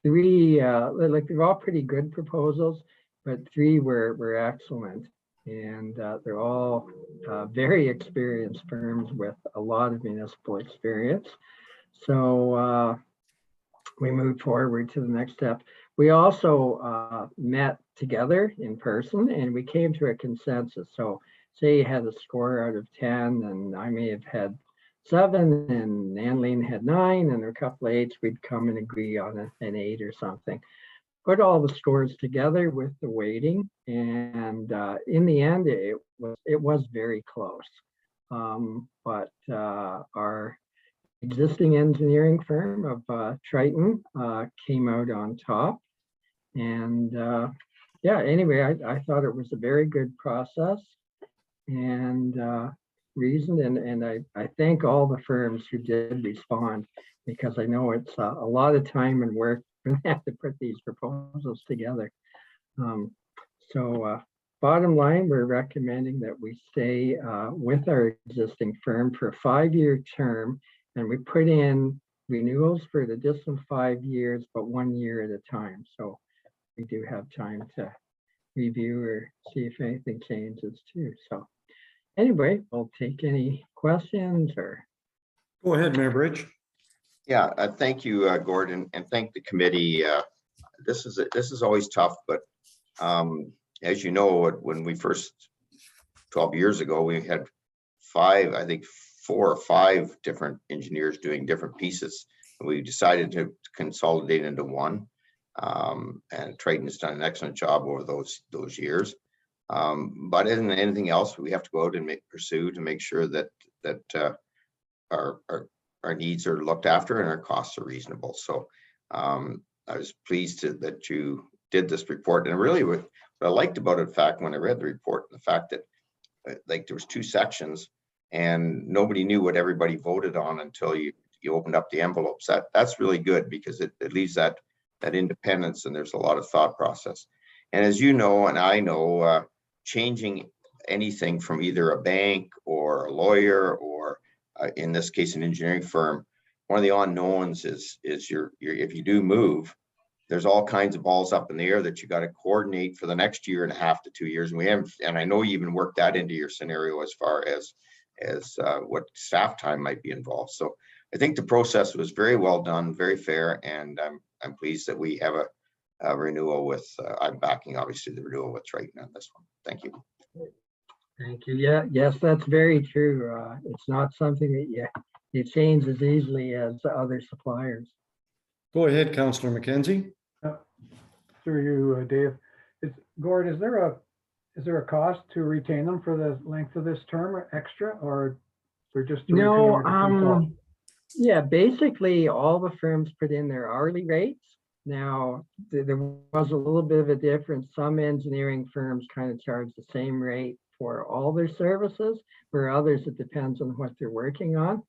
3, like they're all pretty good proposals, but 3 were excellent. And they're all very experienced firms with a lot of municipal experience. So we moved forward to the next step. We also met together in person, and we came to a consensus. So say you had a score out of 10, and I may have had 7, and Annalene had 9, and a couple of 8s, we'd come and agree on an 8 or something. Put all the scores together with the weighting, and in the end, it was very close. But our existing engineering firm of Triton came out on top. And yeah, anyway, I thought it was a very good process and reasoned, and I thank all the firms who did respond, because I know it's a lot of time and work for them to put these proposals together. So bottom line, we're recommending that we stay with our existing firm for a 5-year term, and we put in renewals for the distant 5 years, but 1 year at a time. So we do have time to review or see if anything changes too. So anyway, I'll take any questions or. Go ahead, Mayor Bridge. Yeah, thank you, Gordon, and thank the committee. This is always tough, but as you know, when we first 12 years ago, we had 4 or 5 different engineers doing different pieces. We decided to consolidate into one, and Triton has done an excellent job over those years. But isn't anything else, we have to go out and pursue to make sure that our needs are looked after and our costs are reasonable. So I was pleased that you did this report, and really what I liked about it, in fact, when I read the report, the fact that like there was 2 sections and nobody knew what everybody voted on until you opened up the envelopes. That's really good, because it leaves that independence, and there's a lot of thought process. And as you know, and I know, changing anything from either a bank or a lawyer or in this case an engineering firm, one of the unknowns is if you do move, there's all kinds of balls up in the air that you got to coordinate for the next 1.5 to 2 years. And I know you even worked that into your scenario as far as what staff time might be involved. So I think the process was very well done, very fair, and I'm pleased that we have a renewal with. I'm backing obviously the renewal with Triton on this one. Thank you. Thank you. Yeah, yes, that's very true. It's not something that you change as easily as other suppliers. Go ahead, Councillor McKenzie. Through you, Dave. Gord, is there a cost to retain them for the length of this term or extra, or they're just to retain or to yeah, basically all the firms put in their hourly rates. Now, there was a little bit of a difference. Some engineering firms kind of charge the same rate for all their services, for others it depends on what they're working on.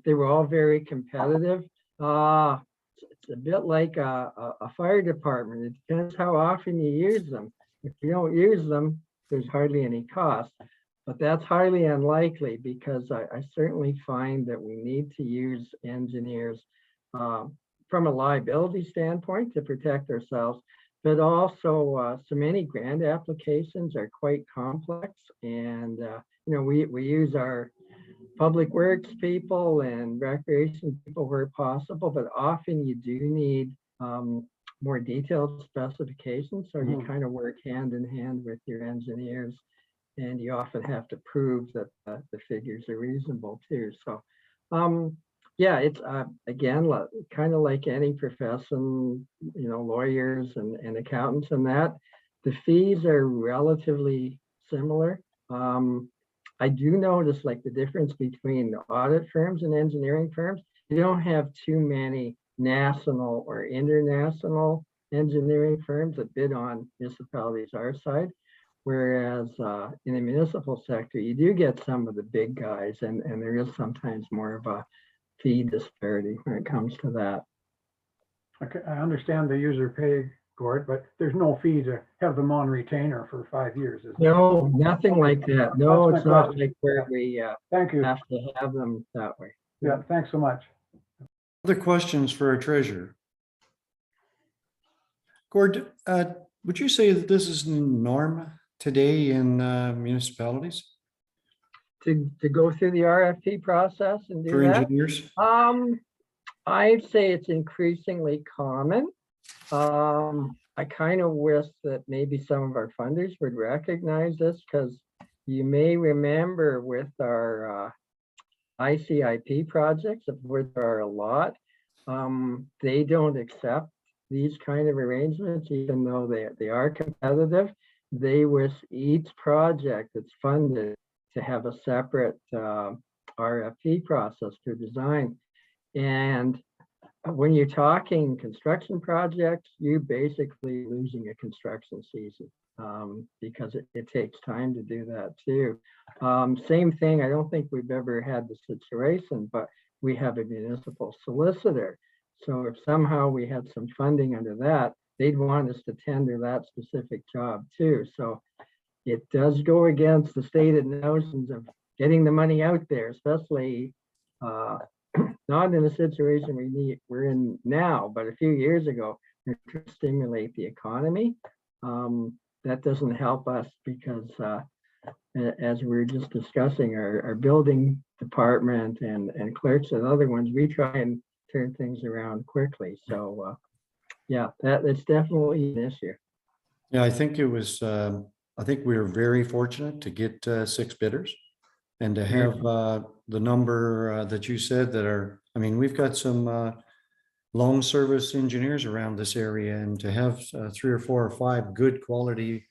They were all very competitive. It's a bit like a fire department. It depends how often you use them. If you don't use them, there's hardly any cost. But that's highly unlikely, because I certainly find that we need to use engineers from a liability standpoint to protect ourselves, but also so many grant applications are quite complex, and we use our public works people and recreation people where possible, but often you do need more detailed specifications. So you kind of work hand in hand with your engineers, and you often have to prove that the figures are reasonable too. So yeah, it's again, kind of like any profession, lawyers and accountants and that, the fees are relatively similar. I do notice like the difference between the audit firms and engineering firms. You don't have too many national or international engineering firms that bid on municipalities our side. Whereas in the municipal sector, you do get some of the big guys, and there is sometimes more of a fee disparity when it comes to that. Okay, I understand the user pay, Gord, but there's no fee to have them on retainer for 5 years, is there? No, nothing like that. No, it's not like where we Thank you. have to have them that way. Yeah, thanks so much. Other questions for our treasurer? Gord, would you say that this is the norm today in municipalities? To go through the RFP process and do For that? engineers? I'd say it's increasingly common. I kind of wish that maybe some of our funders would recognize this, because you may remember with our ICIP projects, of which there are a lot, they don't accept these kind of arrangements, even though they are competitive. They wish each project that's funded to have a separate RFP process for design. And when you're talking construction projects, you're basically losing a construction season because it takes time to do that too. Same thing, I don't think we've ever had the situation, but we have a municipal solicitor. So if somehow we had some funding under that, they'd want us to tender that specific job too. So it does go against the stated notions of getting the money out there, especially not in the situation we're in now, but a few years ago, to stimulate the economy. That doesn't help us because as we were just discussing, our building department and clerks and other ones, we try and turn things around quickly. So yeah, that's definitely an issue. Yeah, I think it was, I think we were very fortunate to get 6 bidders and to have the number that you said that are, I mean, we've got some long service engineers around this area, and to have 3 or 4 or 5 good quality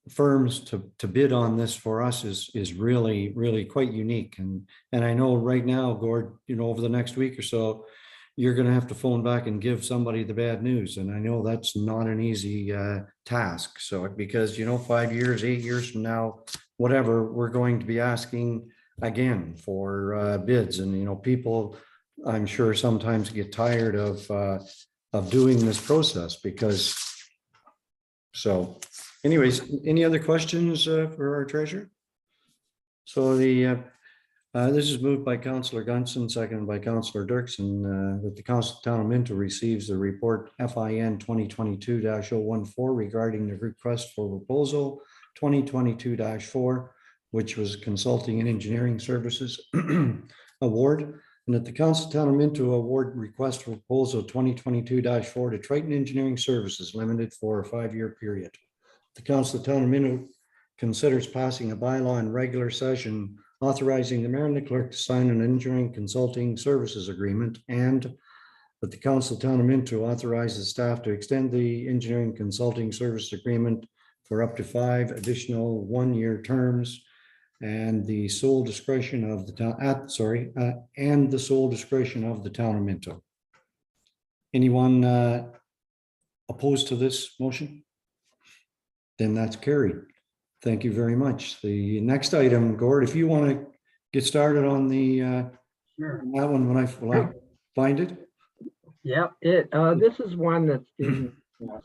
firms to bid on this for us is really quite unique. And I know right now, Gord, you know, over the next week or so, you're going to have to phone back and give somebody the bad news. And I know that's not an easy task. So because, you know, 5 years, 8 years from now, whatever, we're going to be asking again for bids. And, you know, people, I'm sure, sometimes get tired of doing this process because, so anyways, any other questions for our treasurer? So this is moved by Councillor Gunson, seconded by Councillor Dirksen, that the Council of Town of Minto receives the report FIN 2022-014 regarding the request for proposal 2022-4, which was consulting and engineering services award, and that the Council of Town of Minto award request for proposal 2022-4 to Triton Engineering Services Limited for a 5-year period. The Council of Town of Minto considers passing a bylaw in regular session authorizing the mayor and the clerk to sign an engineering consulting services agreement, and that the Council of Town of Minto authorizes staff to extend the engineering consulting service agreement for up to 5 additional 1-year terms, and the sole discretion of the town and the sole discretion of the Town of Minto. Anyone opposed to this motion? Then that's carried. Thank you very much. The next item, Gord, if you want to get started on the Sure. that one when I find it. Yeah, this is one that's been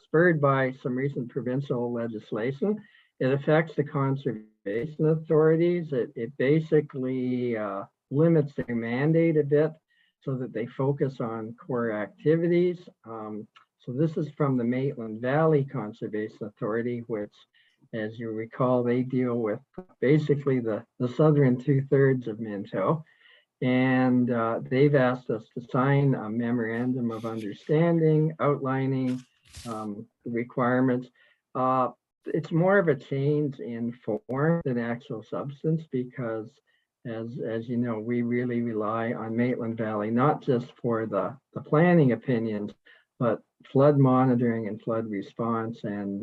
spurred by some recent provincial legislation. It affects the conservation authorities. It basically limits their mandate a bit so that they focus on core activities. So this is from the Maitland Valley Conservation Authority, which, as you recall, they deal with basically the southern 2/3 of Minto. And they've asked us to sign a memorandum of understanding outlining the requirements. It's more of a change in form than actual substance because, as you know, we really rely on Maitland Valley, not just for the planning opinions, but flood monitoring and flood response and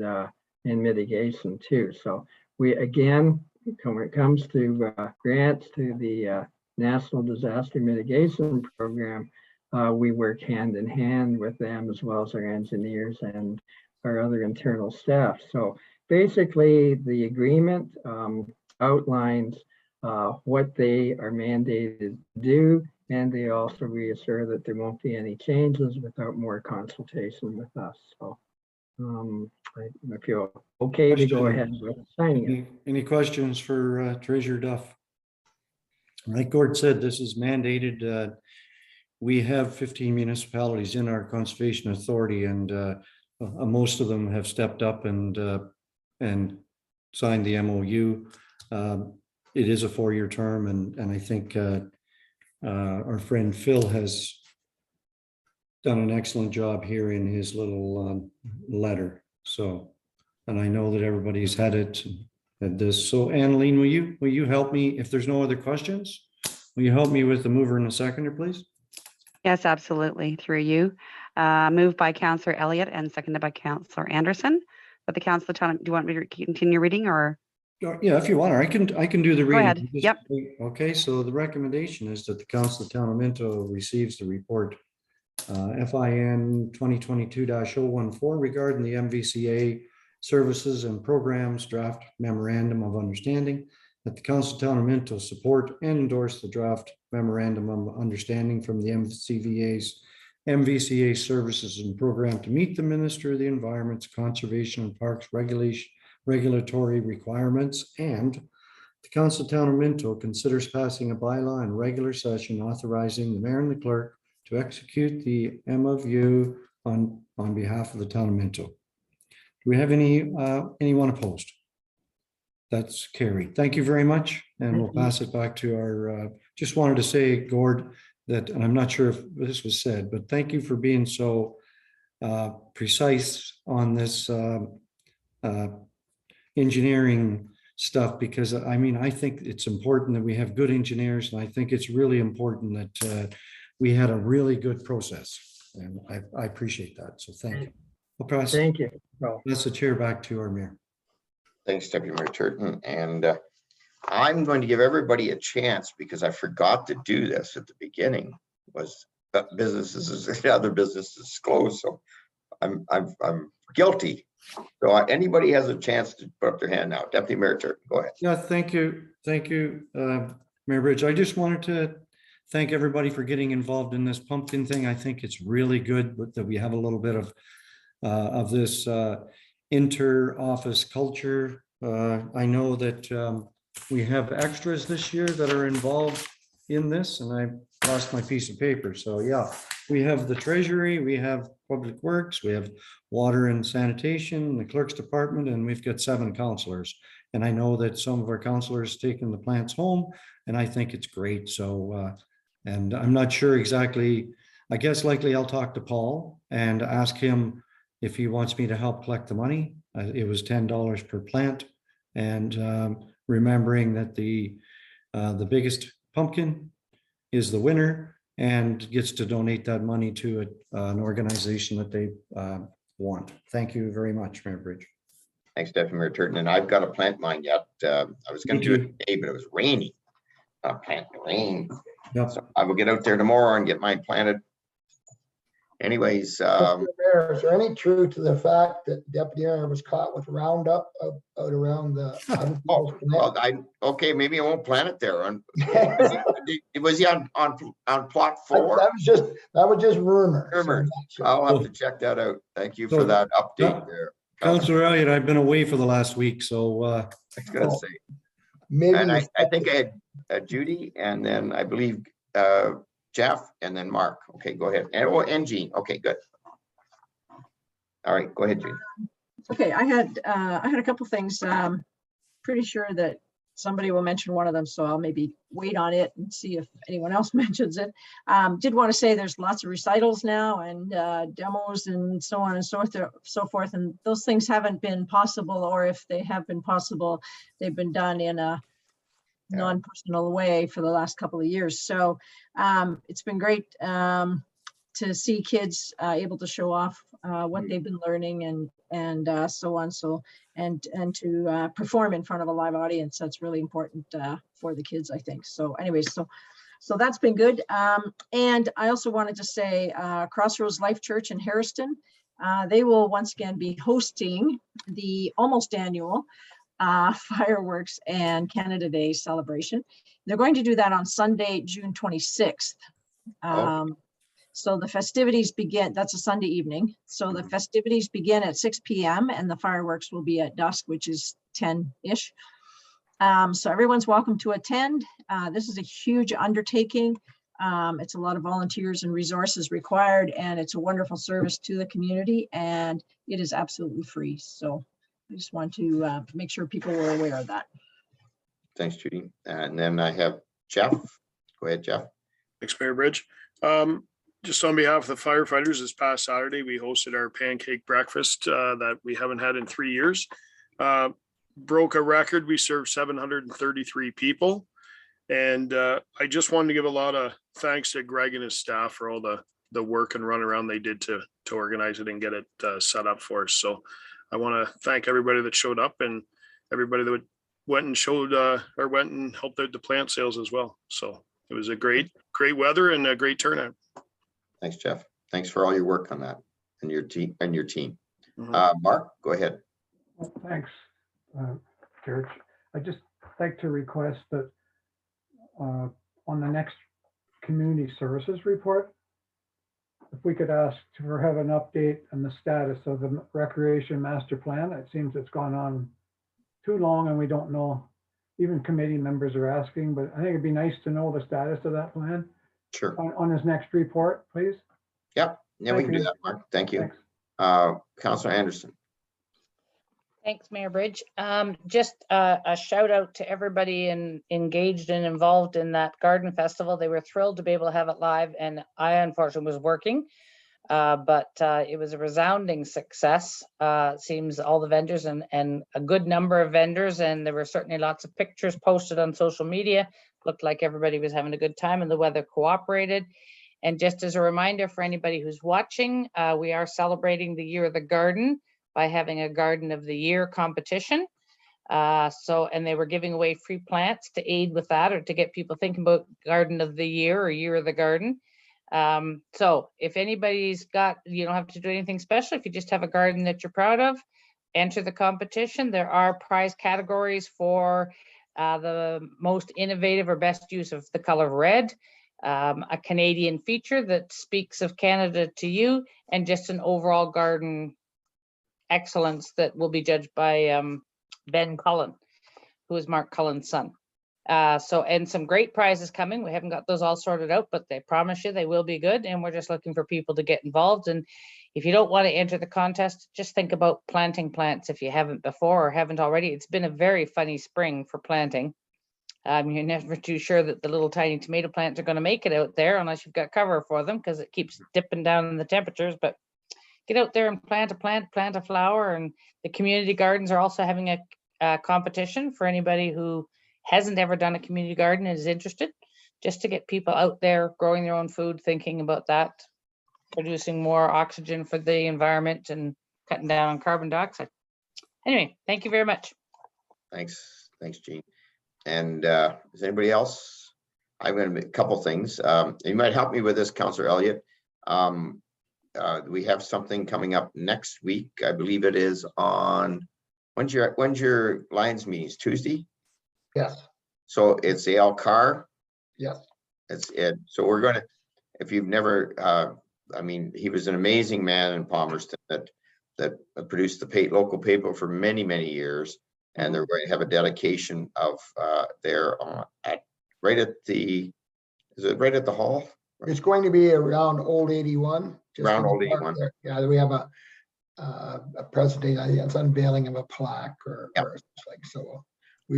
mitigation too. So we, again, when it comes to grants to the National Disaster Mitigation Program, we work hand in hand with them as well as our engineers and our other internal staff. So basically the agreement outlines what they are mandated to do, and they also reassure that there won't be any changes without more consultation with us. So I feel okay to go ahead with signing it. Any questions for Treasurer Duff? Like Gord said, this is mandated. We have 15 municipalities in our conservation authority, and most of them have stepped up and signed the MOU. It is a 4-year term, and I think our friend Phil has done an excellent job here in his little letter. So, and I know that everybody's had it at this. So Annalene, will you help me if there's no other questions? Will you help me with the mover and the seconder, please? Yes, absolutely. Through you. Moved by Councillor Elliott and seconded by Councillor Anderson. But the Council of Town, do you want me to continue reading or? Yeah, if you want, or I can do the reading. Go ahead. Yep. Okay, so the recommendation is that the Council of Town of Minto receives the report FIN 2022-014 regarding the MVCA services and programs draft memorandum of understanding, that the Council of Town of Minto support and endorse the draft memorandum of understanding from the MVCA services and program to meet the Minister of the Environment's Conservation and Parks regulatory requirements, and the Council of Town of Minto considers passing a bylaw in regular session authorizing the mayor and the clerk to execute the MOU on behalf of the town of Minto. Do we have anyone opposed? That's carried. Thank you very much. And we'll pass it back to our, just wanted to say, Gord, that, and I'm not sure if this was said, but thank you for being so precise on this engineering stuff, because I mean, I think it's important that we have good engineers, and I think it's really important that we had a really good process, and I appreciate that. So thank you. I'll pass. Thank you. Pass the chair back to our mayor. Thanks, Deputy Mayor Turton. And I'm going to give everybody a chance, because I forgot to do this at the beginning, was businesses, other businesses closed. So I'm guilty. So anybody has a chance to put up their hand now. Deputy Mayor Turton, go ahead. Yeah, thank you. Thank you, Mayor Bridge. I just wanted to thank everybody for getting involved in this pumpkin thing. I think it's really good that we have a little bit of this inter-office culture. I know that we have extras this year that are involved in this, and I lost my piece of paper. So yeah, we have the Treasury, we have Public Works, we have Water and Sanitation, the Clerk's Department, and we've got 7 counselors. And I know that some of our counselors taking the plants home, and I think it's great. So, and I'm not sure exactly, I guess likely I'll talk to Paul and ask him if he wants me to help collect the money. It was $10 per plant. And remembering that the biggest pumpkin is the winner and gets to donate that money to an organization that they want. Thank you very much, Mayor Bridge. Thanks, Deputy Mayor Turton. And I've got to plant mine yet. I was going to do it today, but it was rainy. Plant rain. Yep. So I will get out there tomorrow and get mine planted. Anyways, Mr. Mayor, is there any truth to the fact that Deputy Mayor was caught with Roundup out around the? okay, maybe I won't plant it there. Was he on plot 4? That was just rumor. Rumors. I'll have to check that out. Thank you for that update there. Councillor Elliott, I've been away for the last week, so I was gonna say. Maybe. And I think I had Judy, and then I believe Jeff, and then Mark. Okay, go ahead. And Jean. Okay, good. All right, go ahead, Jean. Okay, I had a couple things. Pretty sure that somebody will mention one of them, so I'll maybe wait on it and see if anyone else mentions it. Did want to say there's lots of recitals now and demos and so on and so forth, and those things haven't been possible, or if they have been possible, they've been done in a non-personal way for the last couple of years. So it's been great to see kids able to show off what they've been learning and so on. So and to perform in front of a live audience, that's really important for the kids, I think. So anyways, so that's been good. And I also wanted to say Crossroads Life Church in Harriston, they will once again be hosting the almost annual fireworks and Canada Day celebration. They're going to do that on Sunday, June 26th. So the festivities begin, that's a Sunday evening. So the festivities begin at 6 p.m. and the fireworks will be at dusk, which is 10-ish. So everyone's welcome to attend. This is a huge undertaking. It's a lot of volunteers and resources required, and it's a wonderful service to the community, and it is absolutely free. So I just want to make sure people were aware of that. Thanks, Judy. And then I have Jeff. Go ahead, Jeff. Thanks, Mayor Bridge. Just on behalf of the firefighters, this past Saturday, we hosted our pancake breakfast that we haven't had in 3 years. Broke a record. We served 733 people. And I just wanted to give a lot of thanks to Greg and his staff for all the work and run around they did to organize it and get it set up for us. So I want to thank everybody that showed up and everybody that went and helped out the plant sales as well. So it was a great weather and a great turnout. Thanks, Jeff. Thanks for all your work on that and your team. Mark, go ahead. Well, thanks, Church. I just like to request that on the next community services report, if we could ask to have an update on the status of the recreation master plan. It seems it's gone on too long and we don't know. Even committee members are asking, but I think it'd be nice to know the status of that plan Sure. on his next report, please. Yep. Yeah, we Thank can do you. that, Mark. Thank you. Thanks. Councillor Anderson. Thanks, Mayor Bridge. Just a shout out to everybody engaged and involved in that garden festival. They were thrilled to be able to have it live, and I unfortunately was working, but it was a resounding success. Seems all the vendors and a good number of vendors, and there were certainly lots of pictures posted on social media. Looked like everybody was having a good time and the weather cooperated. And just as a reminder for anybody who's watching, we are celebrating the Year of the Garden by having a Garden of the Year competition. And they were giving away free plants to aid with that, or to get people thinking about Garden of the Year or Year of the Garden. So if anybody's got, you don't have to do anything special. If you just have a garden that you're proud of, enter the competition. There are prize categories for the most innovative or best use of the color red, a Canadian feature that speaks of Canada to you, and just an overall garden excellence that will be judged by Ben Cullen, who is Mark Cullen's son. And some great prizes coming. We haven't got those all sorted out, but they promise you they will be good. And we're just looking for people to get involved. And if you don't want to enter the contest, just think about planting plants if you haven't before or haven't already. It's been a very funny spring for planting. You're never too sure that the little tiny tomato plants are going to make it out there unless you've got cover for them, because it keeps dipping down in the temperatures. But get out there and plant a plant, plant a flower. And the community gardens are also having a competition for anybody who hasn't ever done a community garden and is interested, just to get people out there growing their own food, thinking about that, producing more oxygen for the environment and cutting down on carbon dioxide. Anyway, thank you very much. Thanks, Jean. And is anybody else? I'm going to make a couple things. You might help me with this, Councillor Elliott. We have something coming up next week. I believe it is on, when's your Lions meetings? Tuesday? Yes. So it's the Car. Yes. It's it. So we're going to, if you've never, I mean, he was an amazing man in Palmerston that produced the local paper for many, many years. And they're going to have a dedication of there on right at the hall? It's going to be around Old 81. Around Old 81. Yeah, we have a presentation. I think it's unveiling of a plaque or like so.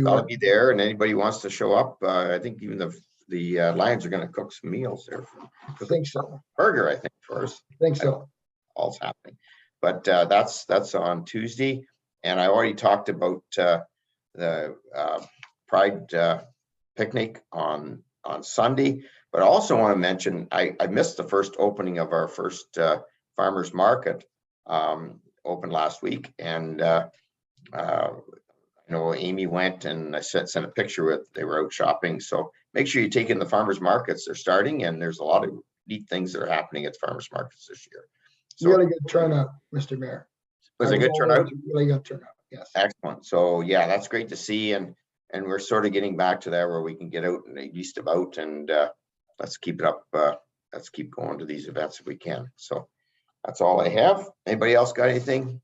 I'll be there, and anybody wants to show up. I think even the Lions are going to cook some meals there. I think so. Burger, I think first. I think so. All's happening, but that's on Tuesday. And I already talked about the Pride picnic on Sunday, but I also want to mention I missed the first opening of our first farmers market, opened last week, and you know, Amy went, and I sent a picture with, they were out shopping. So make sure you take in the farmers markets. They're starting, and there's a lot of neat things that are happening at farmers markets this year. So, really good turnout, Mr. Mayor. Was it a good turnout? Really good turnout. Yes. Excellent. So yeah, that's great to see, and we're sort of getting back to that where we can get out and at least about, and let's keep it up. Let's keep going to these events if we can. So that's all I have. Anybody else got anything?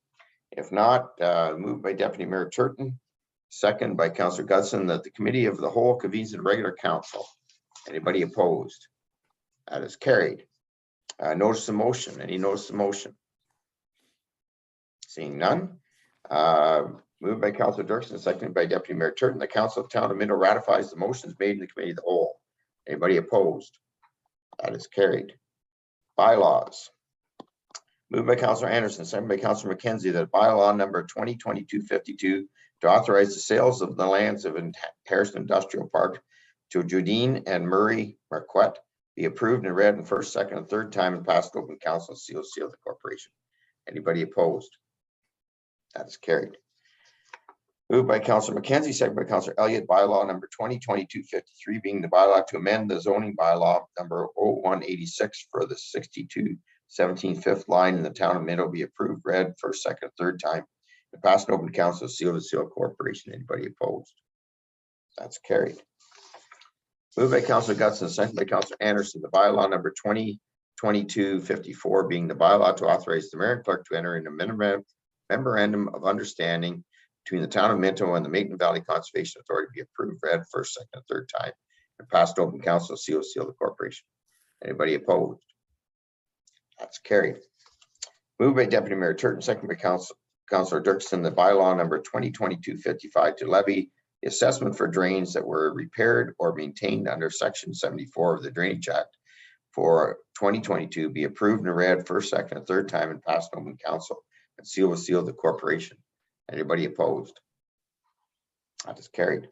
If not, moved by Deputy Mayor Turton, second by Councillor Gudson, that the Committee of the Whole convenes the regular council. Anybody opposed? That is carried. Notice of motion. Any notice of motion? Seeing none. Moved by Councillor Dirksen, seconded by Deputy Mayor Turton. The Council of Town of Minto ratifies the motions made in the Committee of the Whole. Anybody opposed? That is carried. Bylaws. Moved by Councillor Anderson, seconded by Councillor McKenzie, that bylaw number 2022-52 to authorize the sales of the lands of Harrison Industrial Park to Judine and Murray Marquette be approved and read in first, second, and third time and passed open council seal of the corporation. Anybody opposed? That is carried. Moved by Councillor McKenzie, second by Councillor Elliott, bylaw number 2022-53 being the bylaw to amend the zoning bylaw number 0186 for the 6217 fifth line in the town of Minto be approved, read first, second, third time, and passed open council seal to seal corporation. Anybody opposed? That's carried. Moved by Councillor Gudson, second by Councillor Anderson, the bylaw number 2022-54 being the bylaw to authorize the mayor and clerk to enter in a memorandum of understanding between the town of Minto and the Maitland Valley Conservation Authority be approved, read first, second, and third time, and passed to open council, seal the corporation. Anybody opposed? That's carried. Moved by Deputy Mayor Turton, second by Councillor Dirksen, the bylaw number 2022-55 to levy the assessment for drains that were repaired or maintained under section 74 of the Drainage Act for 2022 be approved and read first, second, and third time, and passed to open council, and seal the corporation. Anybody opposed? That is carried.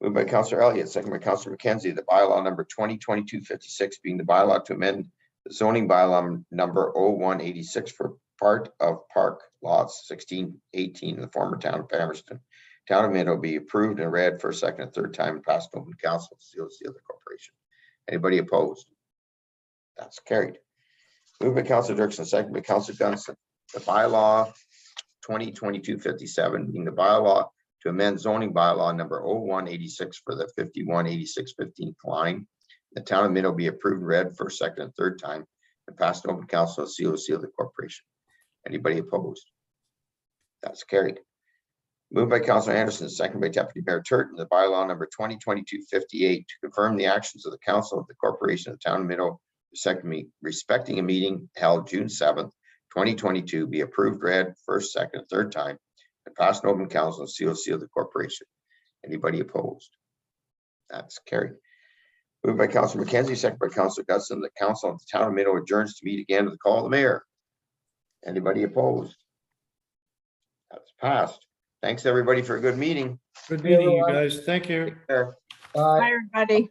Moved by Councillor Elliott, second by Councillor McKenzie, the bylaw number 2022-56 being the bylaw to amend the zoning bylaw number 0186 for part of park lots 1618 in the former town of Palmerston, town of Minto, be approved and read first, second, and third time, and passed to open council, seal the corporation. Anybody opposed? That's carried. Moved by Councillor Dirksen, second by Councillor Gunson, the bylaw 2022-57 being the bylaw to amend zoning bylaw number 0186 for the 5186-15 line. The town of Minto be approved, read first, second, and third time, and passed to open council, seal the corporation. Anybody opposed? That's carried. Moved by Councillor Anderson, second by Deputy Mayor Turton, the bylaw number 2022-58 to confirm the actions of the council of the corporation of the town of Minto respecting a meeting held June 7th, 2022 be approved, read first, second, and third time, and passed to open council, and seal the corporation. Anybody opposed? That's carried. Moved by Councillor McKenzie, second by Councillor Gusson, the council of the town of Minto adjourns to meet again with the call of the mayor. Anybody opposed? That's passed. Thanks everybody for a good meeting. Good meeting, you guys. Thank you. Take care. Bye. Bye, everybody.